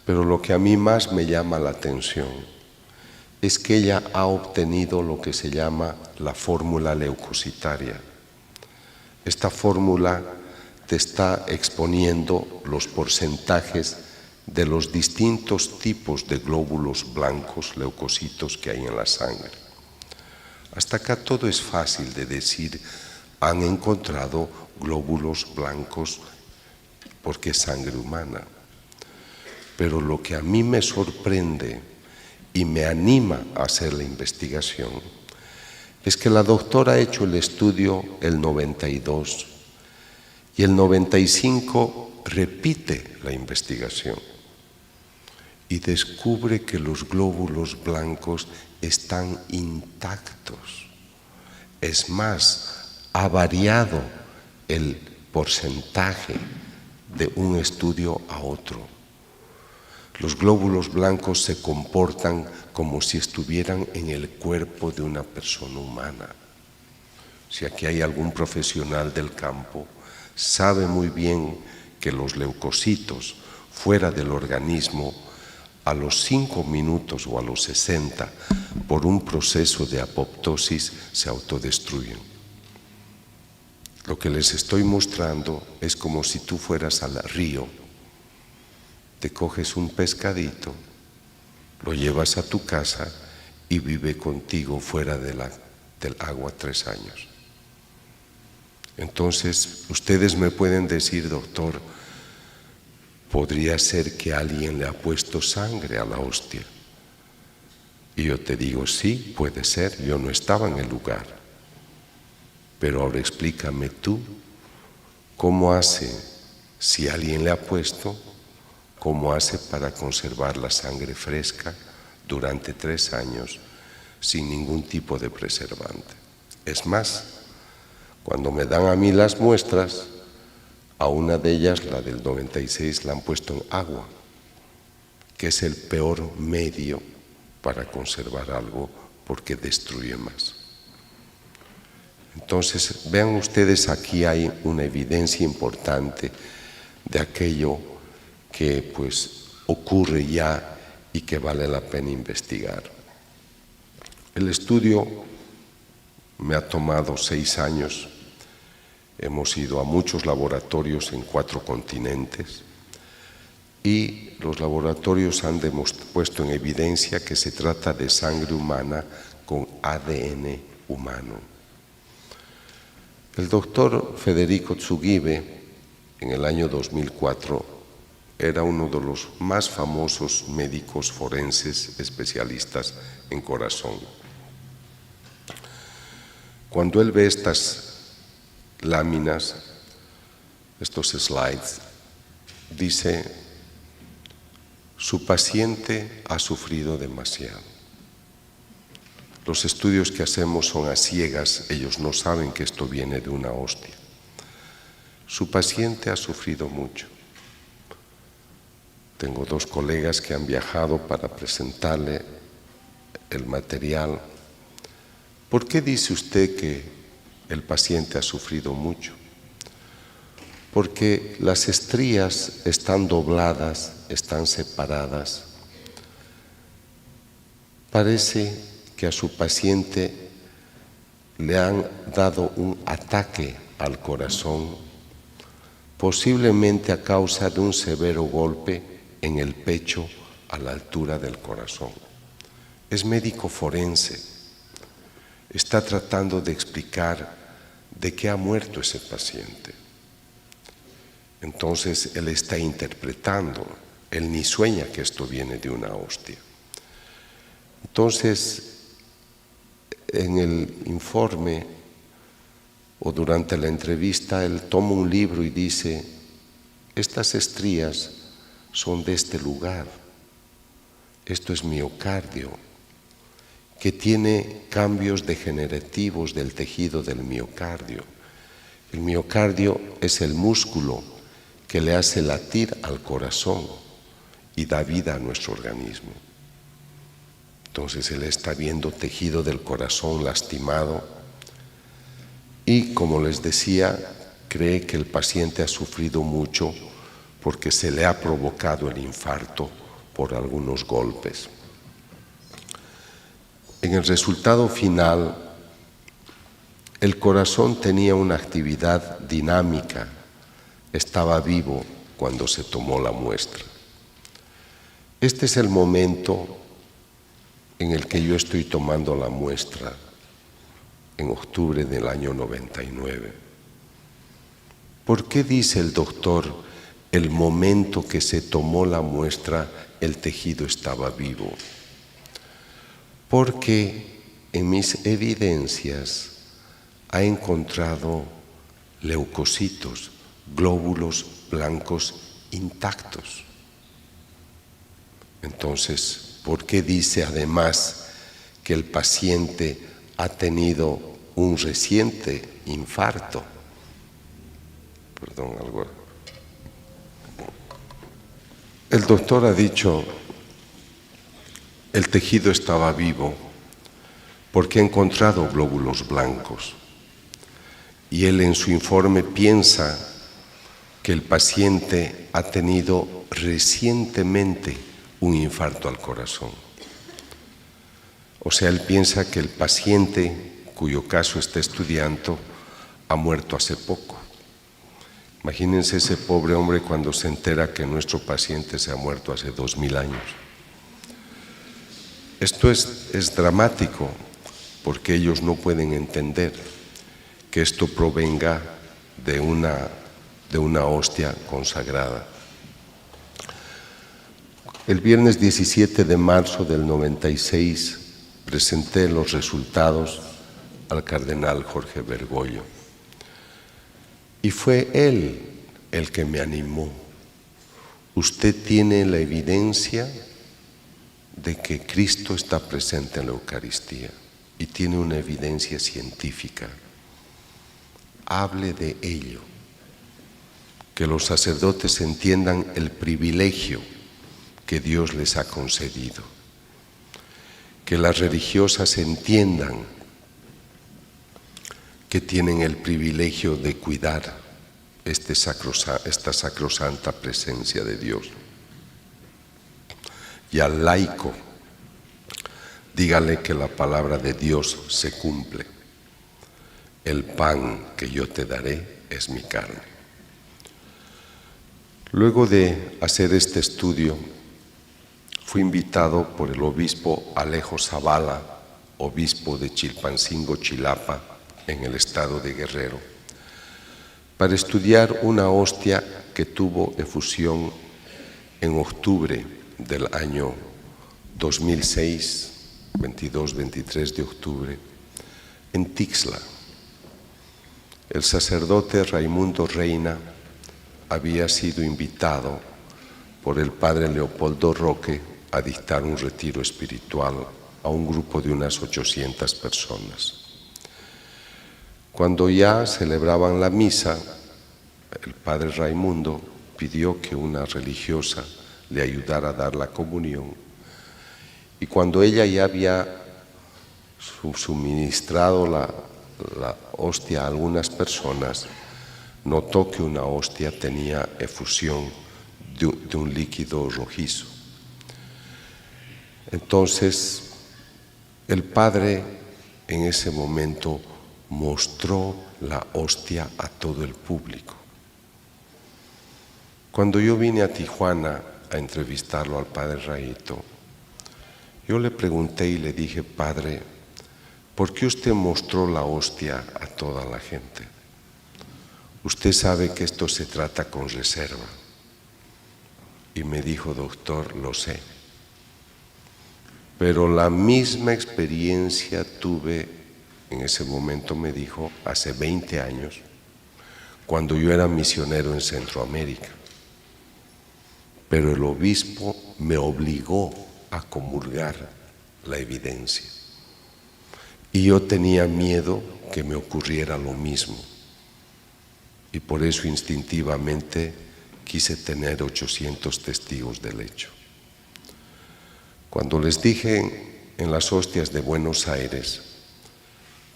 pero lo que a mí más me llama la atención es que ella ha obtenido lo que se llama la fórmula leucocitaria. Esta fórmula te está exponiendo los porcentajes de los distintos tipos de glóbulos blancos, leucocitos, que hay en la sangre. Hasta acá todo es fácil de decir, han encontrado glóbulos blancos porque es sangre humana. Pero lo que a mí me sorprende y me anima a hacer la investigación es que la doctora ha hecho el estudio el 92 y el 95 repite la investigación y descubre que los glóbulos blancos están intactos. Es más, ha variado el porcentaje de un estudio a otro. Los glóbulos blancos se comportan como si estuvieran en el cuerpo de una persona humana. Si aquí hay algún profesional del campo, sabe muy bien que los leucocitos fuera del organismo, a los 5 minutos o a los 60, por un proceso de apoptosis, se autodestruyen. Lo que les estoy mostrando es como si tú fueras al río, te coges un pescadito, lo llevas a tu casa y vive contigo fuera del agua 3 años. Entonces, ustedes me pueden decir, doctor, podría ser que alguien le ha puesto sangre a la hostia. Y yo te digo, sí, puede ser, yo no estaba en el lugar. Pero ahora explícame tú, ¿cómo hace, si alguien le ha puesto, cómo hace para conservar la sangre fresca durante 3 años sin ningún tipo de preservante? Es más, cuando me dan a mí las muestras, a una de ellas, la del 96, la han puesto en agua, que es el peor medio para conservar algo porque destruye más. Entonces, vean ustedes, aquí hay una evidencia importante de aquello que pues ocurre ya y que vale la pena investigar. El estudio me ha tomado 6 años. Hemos ido a muchos laboratorios en 4 continentes y los laboratorios han puesto en evidencia que se trata de sangre humana con ADN humano. El doctor Federico Tsugibe, en el año 2004, era uno de los más famosos médicos forenses especialistas en corazón. Cuando él ve estas láminas, estos slides, dice: su paciente ha sufrido demasiado. Los estudios que hacemos son a ciegas, ellos no saben que esto viene de una hostia. Su paciente ha sufrido mucho. Tengo 2 colegas que han viajado para presentarle el material. ¿Por qué dice usted que el paciente ha sufrido mucho? Porque las estrías están dobladas, están separadas. Parece que a su paciente le han dado un ataque al corazón, posiblemente a causa de un severo golpe en el pecho a la altura del corazón. Es médico forense, está tratando de explicar de qué ha muerto ese paciente. Entonces él está interpretando, él ni sueña que esto viene de una hostia. Entonces, en el informe o durante la entrevista, él toma un libro y dice: estas estrías son de este lugar, esto es miocardio, que tiene cambios degenerativos del tejido del miocardio. El miocardio es el músculo que le hace latir al corazón y da vida a nuestro organismo. Entonces él está viendo tejido del corazón lastimado y, como les decía, cree que el paciente ha sufrido mucho porque se le ha provocado el infarto por algunos golpes. En el resultado final, el corazón tenía una actividad dinámica, estaba vivo cuando se tomó la muestra. Este es el momento en el que yo estoy tomando la muestra, en octubre del año 99. ¿Por qué dice el doctor, el momento que se tomó la muestra, el tejido estaba vivo? Porque en mis evidencias ha encontrado leucocitos, glóbulos blancos intactos. Entonces, ¿por qué dice además que el paciente ha tenido un reciente infarto? Perdón, algo. El doctor ha dicho, el tejido estaba vivo porque ha encontrado glóbulos blancos. Y él en su informe piensa que el paciente ha tenido recientemente un infarto al corazón. O sea, él piensa que el paciente cuyo caso está estudiando ha muerto hace poco. Imagínense ese pobre hombre cuando se entera que nuestro paciente se ha muerto hace 2000 años. Esto es dramático porque ellos no pueden entender que esto provenga de una hostia consagrada. El viernes 17 de marzo del 96 presenté los resultados al cardenal Jorge Bergoglio. Y fue él el que me animó. Usted tiene la evidencia de que Cristo está presente en la Eucaristía y tiene una evidencia científica. Hable de ello, que los sacerdotes entiendan el privilegio que Dios les ha concedido, que las religiosas entiendan que tienen el privilegio de cuidar esta sacrosanta presencia de Dios. Y al laico, dígale que la palabra de Dios se cumple. El pan que yo te daré es mi carne. Luego de hacer este estudio, fui invitado por el obispo Alejo Zavala, obispo de Chilpancingo, Chilapa, en el estado de Guerrero, para estudiar una hostia que tuvo efusión en octubre del año 2006, 22-23 de octubre, en Tixla. El sacerdote Raimundo Reina había sido invitado por el padre Leopoldo Roque a dictar un retiro espiritual a un grupo de unas 800 personas. Cuando ya celebraban la misa, el padre Raimundo pidió que una religiosa le ayudara a dar la comunión, y cuando ella ya había suministrado la hostia a algunas personas, notó que una hostia tenía efusión de un líquido rojizo. Entonces, el padre en ese momento mostró la hostia a todo el público. Cuando yo vine a Tijuana a entrevistarlo al padre Raito, yo le pregunté y le dije: padre, ¿por qué usted mostró la hostia a toda la gente? Usted sabe que esto se trata con reserva. Y me dijo: doctor, lo sé. Pero la misma experiencia tuve, en ese momento me dijo, hace 20 años, cuando yo era misionero en Centroamérica. Pero el obispo me obligó a comulgar la evidencia. Y yo tenía miedo que me ocurriera lo mismo. Y por eso instintivamente quise tener 800 testigos del hecho. Cuando les dije en las hostias de Buenos Aires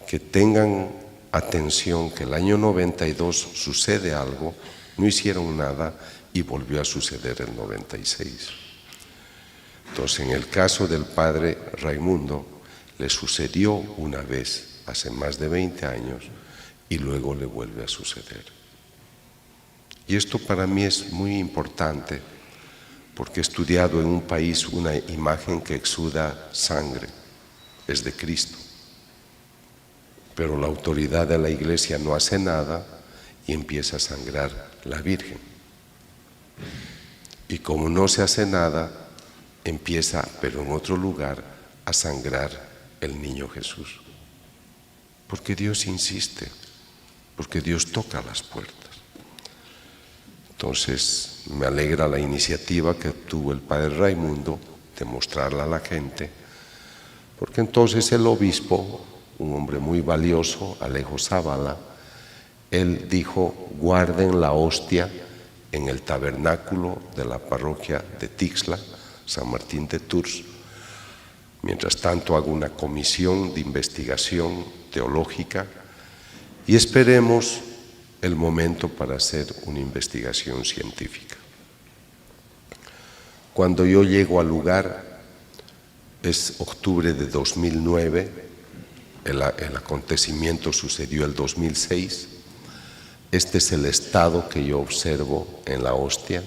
que tengan atención, que el año 92 sucede algo, no hicieron nada y volvió a suceder el 96. Entonces, en el caso del padre Raimundo, le sucedió una vez hace más de 20 años y luego le vuelve a suceder. Y esto para mí es muy importante porque he estudiado en un país una imagen que exuda sangre, es de Cristo. Pero la autoridad de la Iglesia no hace nada y empieza a sangrar la Virgen. Y como no se hace nada, empieza, pero en otro lugar, a sangrar el niño Jesús. Porque Dios insiste, porque Dios toca las puertas. Entonces, me alegra la iniciativa que tuvo el padre Raimundo de mostrarla a la gente, porque entonces el obispo, un hombre muy valioso, Alejo Zavala, él dijo: guarden la hostia en el tabernáculo de la parroquia de Tixla, San Martín de Tours. Mientras tanto hago una comisión de investigación teológica y esperemos el momento para hacer una investigación científica. Cuando yo llego al lugar, es octubre de 2009, el acontecimiento sucedió el 2006, este es el estado que yo observo en la hostia,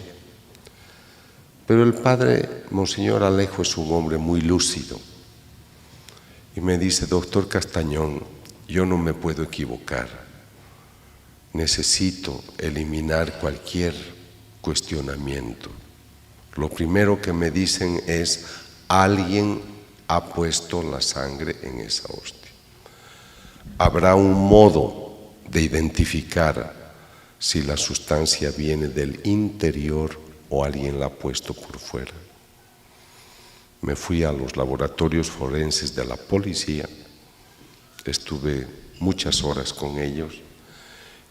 pero el padre Monseñor Alejo es un hombre muy lúcido y me dice: doctor Castañón, yo no me puedo equivocar. Necesito eliminar cualquier cuestionamiento. Lo primero que me dicen es: alguien ha puesto la sangre en esa hostia. Habrá un modo de identificar si la sustancia viene del interior o alguien la ha puesto por fuera. Me fui a los laboratorios forenses de la policía, estuve muchas horas con ellos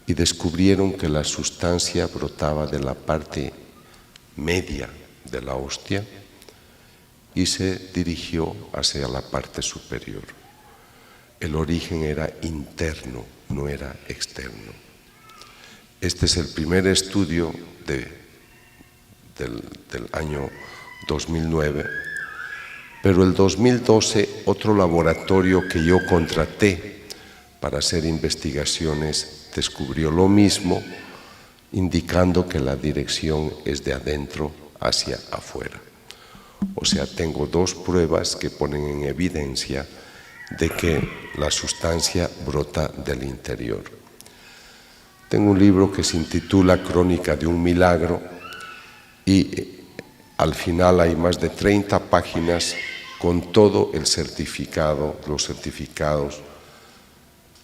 y descubrieron que la sustancia brotaba de la parte media de la hostia y se dirigió hacia la parte superior. El origen era interno, no era externo. Este es el primer estudio del año 2009, pero el 2012 otro laboratorio que yo contraté para hacer investigaciones descubrió lo mismo, indicando que la dirección es de adentro hacia afuera. O sea, tengo dos pruebas que ponen en evidencia de que la sustancia brota del interior. Tengo un libro que se intitula Crónica de un milagro y al final hay más de 30 páginas con todo el certificado, los certificados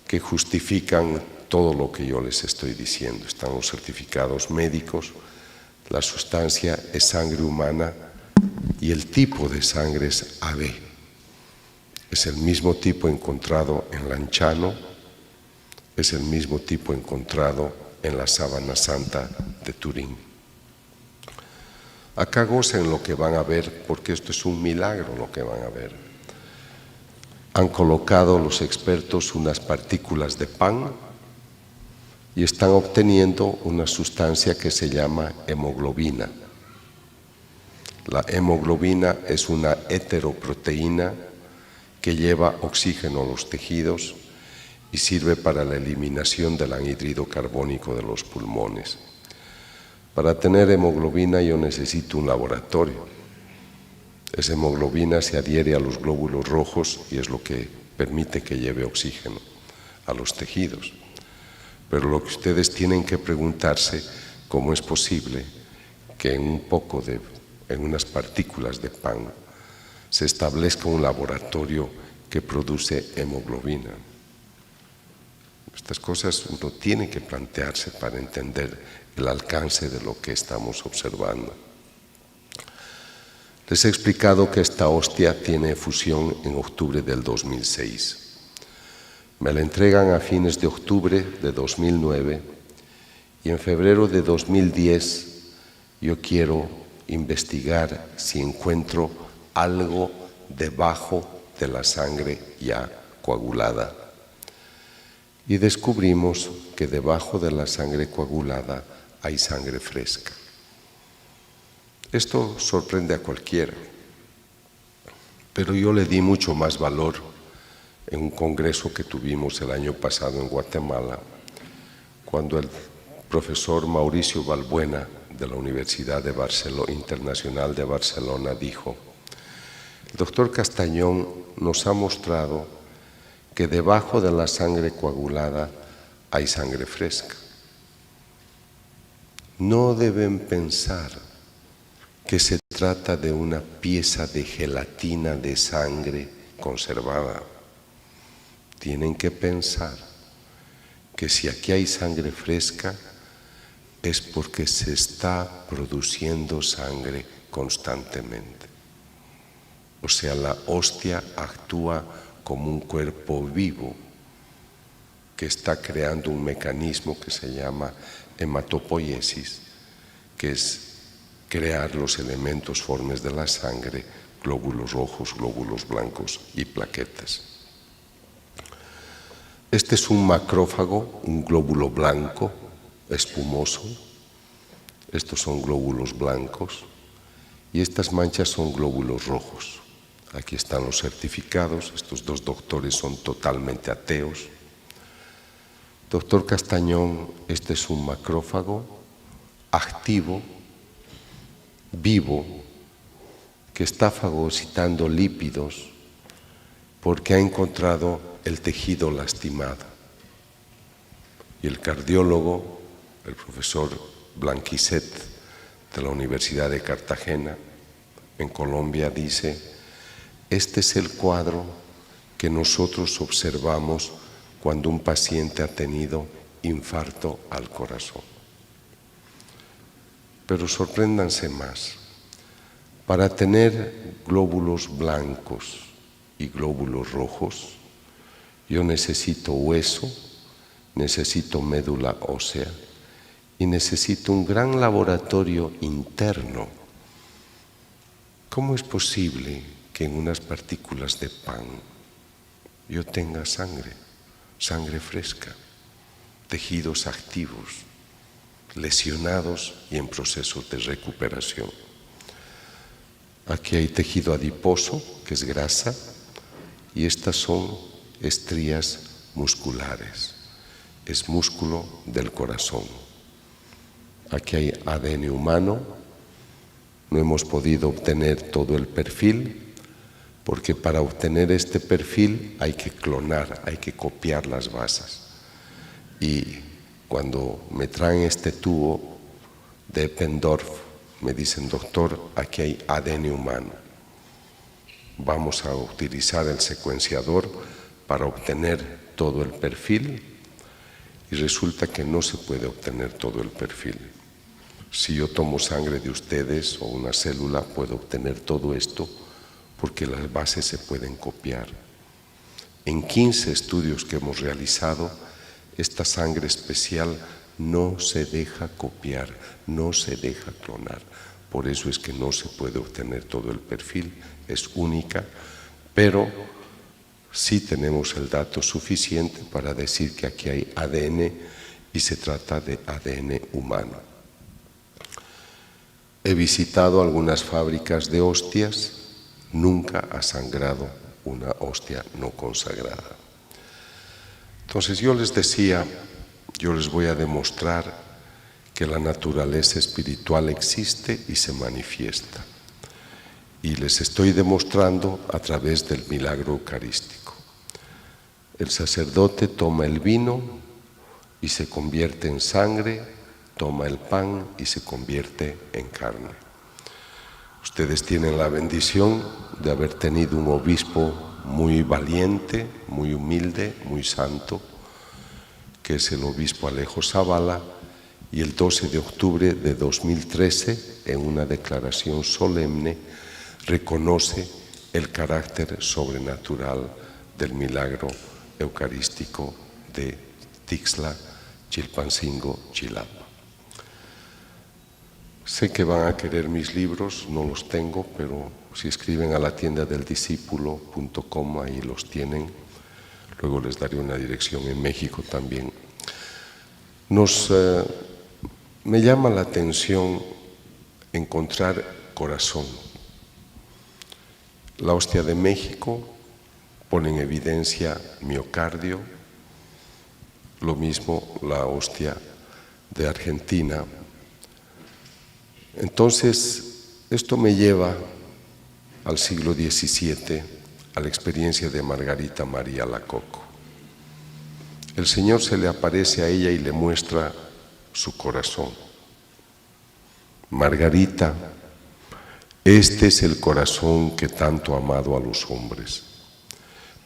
que justifican todo lo que yo les estoy diciendo. Están los certificados médicos, la sustancia es sangre humana y el tipo de sangre es AB. Es el mismo tipo encontrado en Lanciano, es el mismo tipo encontrado en la Sábana Santa de Turín. Acá gocen lo que van a ver, porque esto es un milagro lo que van a ver. Han colocado los expertos unas partículas de pan y están obteniendo una sustancia que se llama hemoglobina. La hemoglobina es una heteroproteína que lleva oxígeno a los tejidos y sirve para la eliminación del anhídrido carbónico de los pulmones. Para tener hemoglobina yo necesito un laboratorio. Esa hemoglobina se adhiere a los glóbulos rojos y es lo que permite que lleve oxígeno a los tejidos. Pero lo que ustedes tienen que preguntarse, ¿cómo es posible que en unas partículas de pan se establezca un laboratorio que produce hemoglobina? Estas cosas uno tiene que plantearse para entender el alcance de lo que estamos observando. Les he explicado que esta hostia tiene efusión en octubre del 2006. Me la entregan a fines de octubre de 2009 y en febrero de 2010 yo quiero investigar si encuentro algo debajo de la sangre ya coagulada. Y descubrimos que debajo de la sangre coagulada hay sangre fresca. Esto sorprende a cualquiera, pero yo le di mucho más valor en un congreso que tuvimos el año pasado en Guatemala, cuando el profesor Mauricio Balbuena de la Universidad Internacional de Barcelona dijo: el doctor Castañón nos ha mostrado que debajo de la sangre coagulada hay sangre fresca. No deben pensar que se trata de una pieza de gelatina de sangre conservada. Tienen que pensar que si aquí hay sangre fresca es porque se está produciendo sangre constantemente. O sea, la hostia actúa como un cuerpo vivo que está creando un mecanismo que se llama hematopoiesis, que es crear los elementos formes de la sangre, glóbulos rojos, glóbulos blancos y plaquetas. Este es un macrófago, un glóbulo blanco, espumoso. Estos son glóbulos blancos y estas manchas son glóbulos rojos. Aquí están los certificados. Estos dos doctores son totalmente ateos. Doctor Castañón, este es un macrófago activo, vivo, que está fagocitando lípidos porque ha encontrado el tejido lastimado. Y el cardiólogo, el profesor Blanquiset de la Universidad de Cartagena, en Colombia, dice: este es el cuadro que nosotros observamos cuando un paciente ha tenido infarto al corazón. Pero sorpréndanse más. Para tener glóbulos blancos y glóbulos rojos, yo necesito hueso, necesito médula ósea y necesito un gran laboratorio interno. ¿Cómo es posible que en unas partículas de pan yo tenga sangre fresca, tejidos activos, lesionados y en procesos de recuperación? Aquí hay tejido adiposo, que es grasa, y estas son estrías musculares, es músculo del corazón. Aquí hay ADN humano, no hemos podido obtener todo el perfil, porque para obtener este perfil hay que clonar, hay que copiar las bases. Y cuando me traen este tubo de Eppendorf, me dicen: doctor, aquí hay ADN humano. Vamos a utilizar el secuenciador para obtener todo el perfil, y resulta que no se puede obtener todo el perfil. Si yo tomo sangre de ustedes o una célula, puedo obtener todo esto porque las bases se pueden copiar. En 15 estudios que hemos realizado, esta sangre especial no se deja copiar, no se deja clonar. Por eso es que no se puede obtener todo el perfil, es única, pero sí tenemos el dato suficiente para decir que aquí hay ADN y se trata de ADN humano. He visitado algunas fábricas de hostias, nunca ha sangrado una hostia no consagrada. Entonces yo les decía, yo les voy a demostrar que la naturaleza espiritual existe y se manifiesta. Y les estoy demostrando a través del milagro eucarístico. El sacerdote toma el vino y se convierte en sangre, toma el pan y se convierte en carne. Ustedes tienen la bendición de haber tenido un obispo muy valiente, muy humilde, muy santo, que es el obispo Alejo Zavala, y el 12 de octubre de 2013, en una declaración solemne, reconoce el carácter sobrenatural del milagro eucarístico de Tixla, Chilpancingo, Chilapa. Sé que van a querer mis libros, no los tengo, pero si escriben a la tienda del discípulo.com, ahí los tienen. Luego les daré una dirección en México también. Me llama la atención encontrar corazón. La hostia de México pone en evidencia miocardio, lo mismo la hostia de Argentina. Entonces, esto me lleva al siglo XVII, a la experiencia de Margarita María Alacoque. El Señor se le aparece a ella y le muestra su corazón. Margarita, este es el corazón que tanto ha amado a los hombres,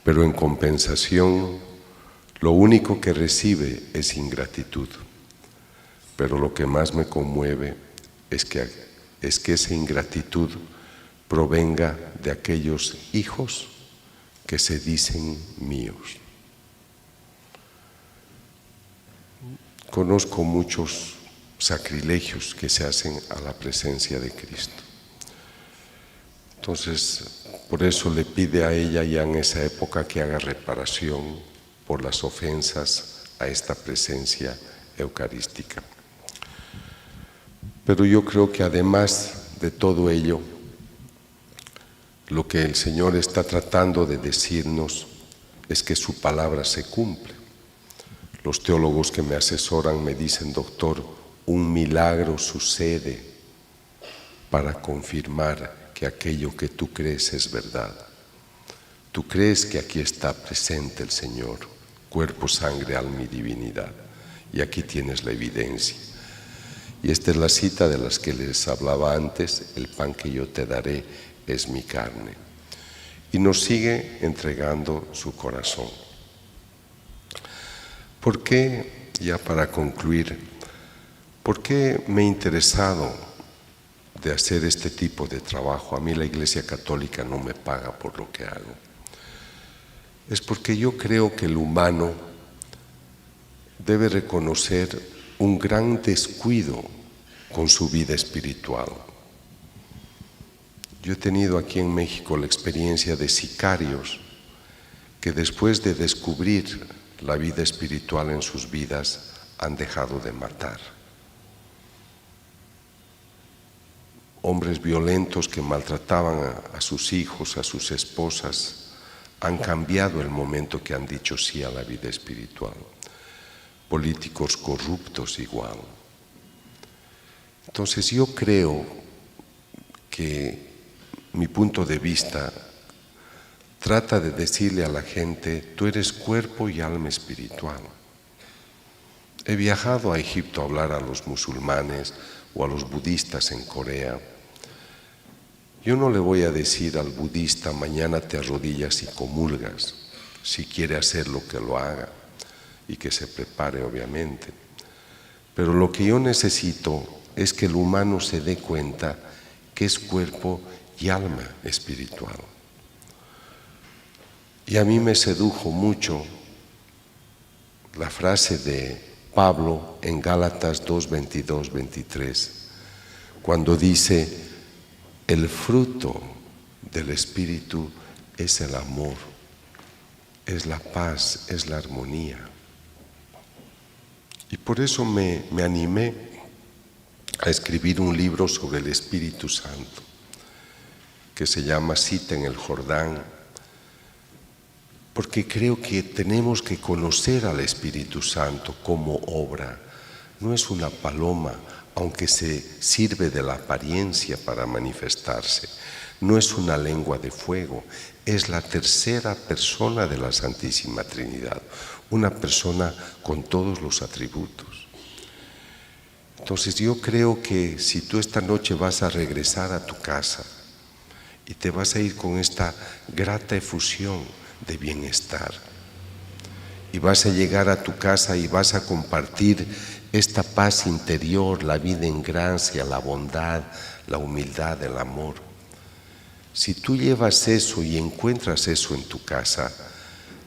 pero en compensación, lo único que recibe es ingratitud. Pero lo que más me conmueve es que esa ingratitud provenga de aquellos hijos que se dicen míos. Conozco muchos sacrilegios que se hacen a la presencia de Cristo. Entonces, por eso le pide a ella ya en esa época que haga reparación por las ofensas a esta presencia eucarística. Pero yo creo que además de todo ello, lo que el Señor está tratando de decirnos es que su palabra se cumple. Los teólogos que me asesoran me dicen: doctor, un milagro sucede para confirmar que aquello que tú crees es verdad. Tú crees que aquí está presente el Señor, cuerpo, sangre, alma y divinidad, y aquí tienes la evidencia. Y esta es la cita de las que les hablaba antes: el pan que yo te daré es mi carne. Y nos sigue entregando su corazón. ¿Por qué, ya para concluir, por qué me he interesado de hacer este tipo de trabajo? A mí la Iglesia Católica no me paga por lo que hago. Es porque yo creo que el humano debe reconocer un gran descuido con su vida espiritual. Yo he tenido aquí en México la experiencia de sicarios que después de descubrir la vida espiritual en sus vidas han dejado de matar. Hombres violentos que maltrataban a sus hijos, a sus esposas, han cambiado el momento que han dicho sí a la vida espiritual. Políticos corruptos igual. Entonces yo creo que mi punto de vista trata de decirle a la gente, tú eres cuerpo y alma espiritual. He viajado a Egipto a hablar a los musulmanes o a los budistas en Corea. Yo no le voy a decir al budista, mañana te arrodillas y comulgas. Si quiere hacerlo, que lo haga y que se prepare, obviamente. Pero lo que yo necesito es que el humano se dé cuenta que es cuerpo y alma espiritual. Y a mí me sedujo mucho la frase de Pablo en Gálatas 2, 22, 23, cuando dice, el fruto del Espíritu es el amor, es la paz, es la armonía. Y por eso me animé a escribir un libro sobre el Espíritu Santo, que se llama Cita en el Jordán, porque creo que tenemos que conocer al Espíritu Santo como obra. No es una paloma, aunque se sirve de la apariencia para manifestarse. No es una lengua de fuego, es la tercera persona de la Santísima Trinidad, una persona con todos los atributos. Entonces yo creo que si tú esta noche vas a regresar a tu casa y te vas a ir con esta grata efusión de bienestar, y vas a llegar a tu casa y vas a compartir esta paz interior, la vida en gracia, la bondad, la humildad, el amor. Si tú llevas eso y encuentras eso en tu casa,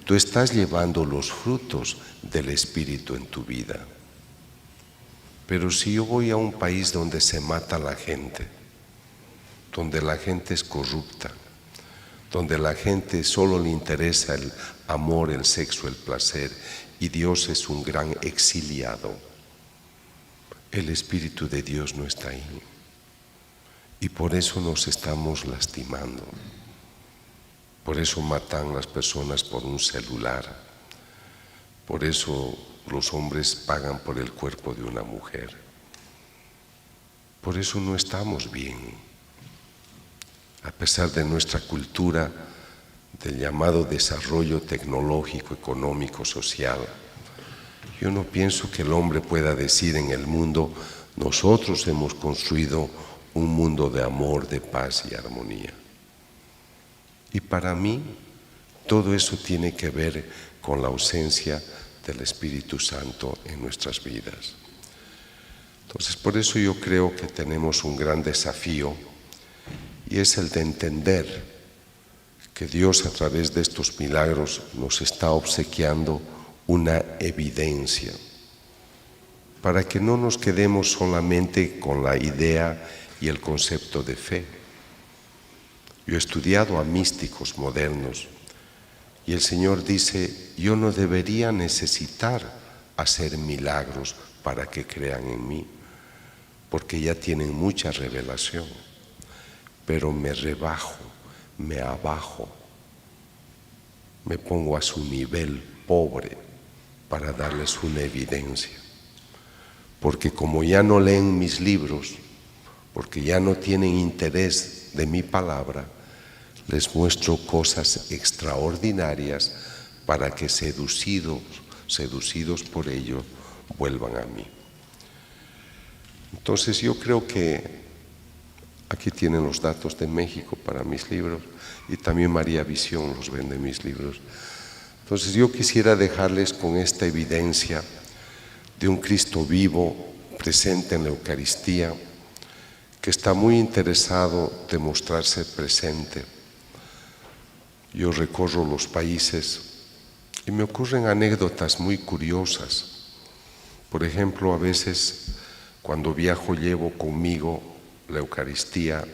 tú estás llevando los frutos del Espíritu en tu vida. Pero si yo voy a un país donde se mata la gente, donde la gente es corrupta, donde la gente solo le interesa el amor, el sexo, el placer, y Dios es un gran exiliado, el Espíritu de Dios no está ahí. Y por eso nos estamos lastimando. Por eso matan las personas por un celular. Por eso los hombres pagan por el cuerpo de una mujer. Por eso no estamos bien. A pesar de nuestra cultura, del llamado desarrollo tecnológico, económico, social, yo no pienso que el hombre pueda decir en el mundo, nosotros hemos construido un mundo de amor, de paz y armonía. Y para mí, todo eso tiene que ver con la ausencia del Espíritu Santo en nuestras vidas. Entonces, por eso yo creo que tenemos un gran desafío, y es el de entender que Dios a través de estos milagros nos está obsequiando una evidencia, para que no nos quedemos solamente con la idea y el concepto de fe. Yo he estudiado a místicos modernos y el Señor dice, yo no debería necesitar hacer milagros para que crean en mí, porque ya tienen mucha revelación. Pero me rebajo, me abajo, me pongo a su nivel pobre para darles una evidencia. Porque como ya no leen mis libros, porque ya no tienen interés de mi palabra, les muestro cosas extraordinarias para que seducidos por ello, vuelvan a mí. Entonces yo creo que aquí tienen los datos de México para mis libros, y también María Visión los vende mis libros. Entonces yo quisiera dejarles con esta evidencia de un Cristo vivo, presente en la Eucaristía, que está muy interesado de mostrarse presente. Yo recorro los países y me ocurren anécdotas muy curiosas. Por ejemplo, a veces cuando viajo llevo conmigo la Eucaristía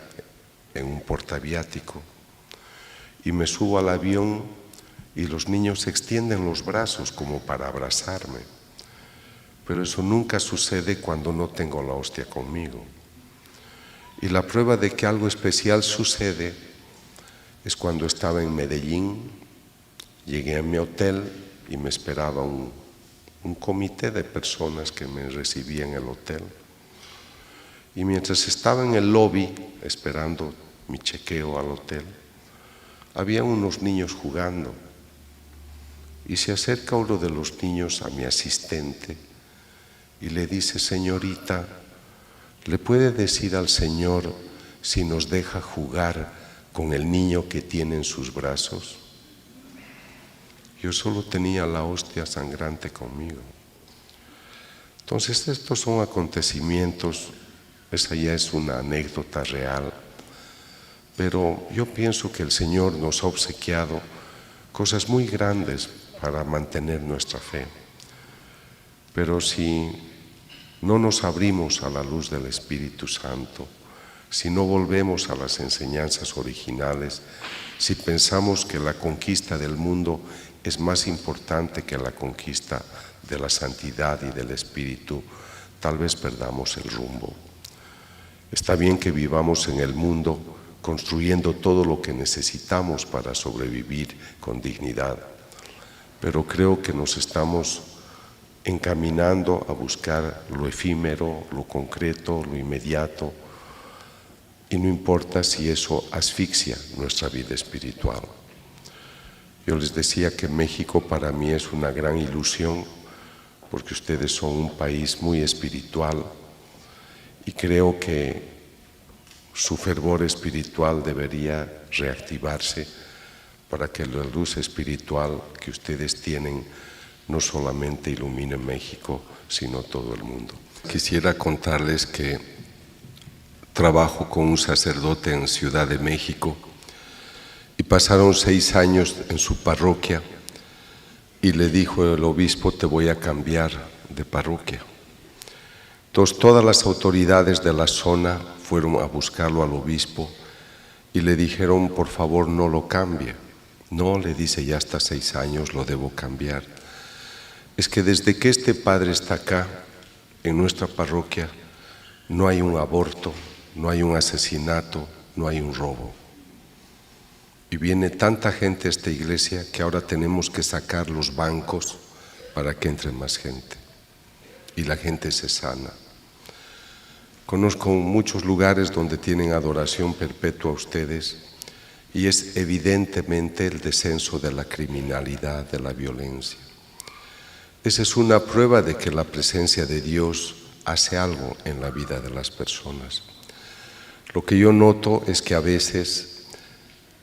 en un portaviático y me subo al avión y los niños extienden los brazos como para abrazarme. Pero eso nunca sucede cuando no tengo la hostia conmigo. Y la prueba de que algo especial sucede es cuando estaba en Medellín, llegué a mi hotel y me esperaba un comité de personas que me recibían en el hotel. Y mientras estaba en el lobby esperando mi chequeo al hotel, había unos niños jugando. Y se acerca uno de los niños a mi asistente y le dice: señorita, ¿le puede decir al Señor si nos deja jugar con el niño que tiene en sus brazos? Yo solo tenía la hostia sangrante conmigo. Entonces estos son acontecimientos, esa ya es una anécdota real, pero yo pienso que el Señor nos ha obsequiado cosas muy grandes para mantener nuestra fe. Pero si no nos abrimos a la luz del Espíritu Santo, si no volvemos a las enseñanzas originales, si pensamos que la conquista del mundo es más importante que la conquista de la santidad y del Espíritu, tal vez perdamos el rumbo. Está bien que vivamos en el mundo construyendo todo lo que necesitamos para sobrevivir con dignidad, pero creo que nos estamos encaminando a buscar lo efímero, lo concreto, lo inmediato, y no importa si eso asfixia nuestra vida espiritual. Yo les decía que México para mí es una gran ilusión, porque ustedes son un país muy espiritual y creo que su fervor espiritual debería reactivarse para que la luz espiritual que ustedes tienen no solamente ilumine México, sino todo el mundo. Quisiera contarles que trabajo con un sacerdote en Ciudad de México y pasaron 6 años en su parroquia y le dijo el obispo: te voy a cambiar de parroquia. Entonces todas las autoridades de la zona fueron a buscarlo al obispo y le dijeron: por favor, no lo cambie. No, le dice, ya hasta 6 años lo debo cambiar. Es que desde que este padre está acá, en nuestra parroquia, no hay un aborto, no hay un asesinato, no hay un robo. Y viene tanta gente a esta iglesia que ahora tenemos que sacar los bancos para que entre más gente. Y la gente se sana. Conozco muchos lugares donde tienen adoración perpetua ustedes y es evidentemente el descenso de la criminalidad, de la violencia. Esa es una prueba de que la presencia de Dios hace algo en la vida de las personas. Lo que yo noto es que a veces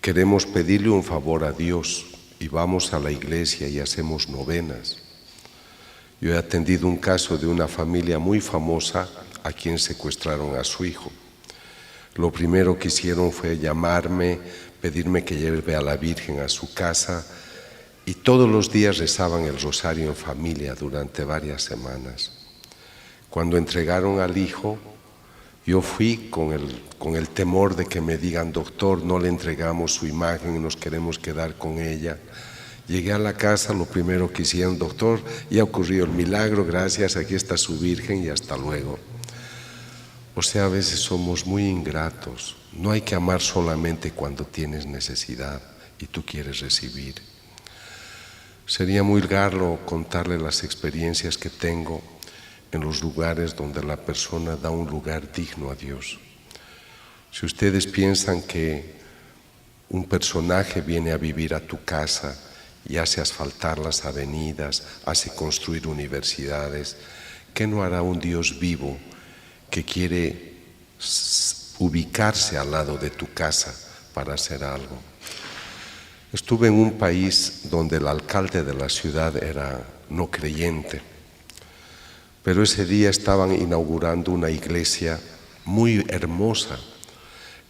queremos pedirle un favor a Dios y vamos a la iglesia y hacemos novenas. Yo he atendido un caso de una familia muy famosa a quien secuestraron a su hijo. Lo primero que hicieron fue llamarme, pedirme que lleve a la Virgen a su casa y todos los días rezaban el rosario en familia durante varias semanas. Cuando entregaron al hijo, yo fui con el temor de que me digan: doctor, no le entregamos su imagen y nos queremos quedar con ella. Llegué a la casa, lo primero que hicieron: doctor, ya ocurrió el milagro, gracias, aquí está su Virgen y hasta luego. O sea, a veces somos muy ingratos. No hay que amar solamente cuando tienes necesidad y tú quieres recibir. Sería muy largo contarle las experiencias que tengo en los lugares donde la persona da un lugar digno a Dios. Si ustedes piensan que un personaje viene a vivir a tu casa y hace asfaltar las avenidas, hace construir universidades, ¿qué no hará un Dios vivo que quiere ubicarse al lado de tu casa para hacer algo? Estuve en un país donde el alcalde de la ciudad era no creyente, pero ese día estaban inaugurando una iglesia muy hermosa.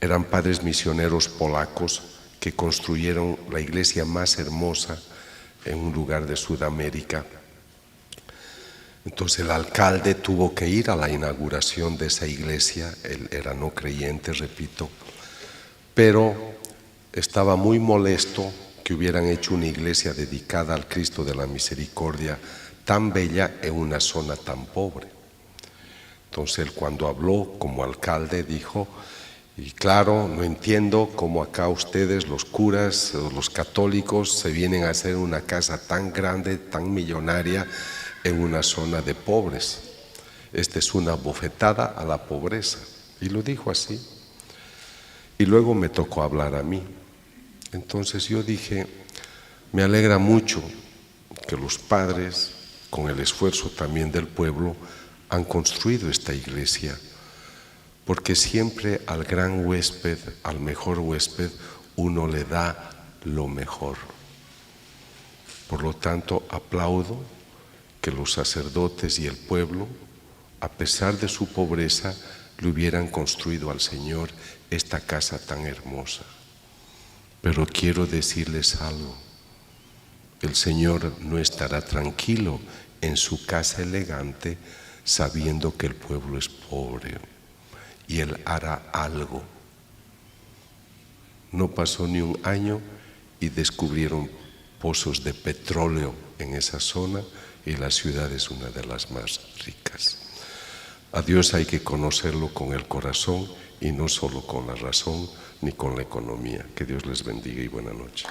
Eran padres misioneros polacos que construyeron la iglesia más hermosa en un lugar de Sudamérica. Entonces el alcalde tuvo que ir a la inauguración de esa iglesia. Él era no creyente, repito, pero estaba muy molesto que hubieran hecho una iglesia dedicada al Cristo de la Misericordia tan bella en una zona tan pobre. Entonces él, cuando habló como alcalde, dijo: y claro, no entiendo cómo acá ustedes, los curas, los católicos, se vienen a hacer una casa tan grande, tan millonaria, en una zona de pobres. Esta es una bofetada a la pobreza. Y lo dijo así. Y luego me tocó hablar a mí. Entonces yo dije, me alegra mucho que los padres, con el esfuerzo también del pueblo, han construido esta iglesia, porque siempre al gran huésped, al mejor huésped, uno le da lo mejor. Por lo tanto, aplaudo que los sacerdotes y el pueblo, a pesar de su pobreza, le hubieran construido al Señor esta casa tan hermosa. Pero quiero decirles algo: el Señor no estará tranquilo en su casa elegante sabiendo que el pueblo es pobre, y Él hará algo. No pasó ni un año y descubrieron pozos de petróleo en esa zona, y la ciudad es una de las más ricas. A Dios hay que conocerlo con el corazón y no solo con la razón ni con la economía. Que Dios les bendiga y buena noche.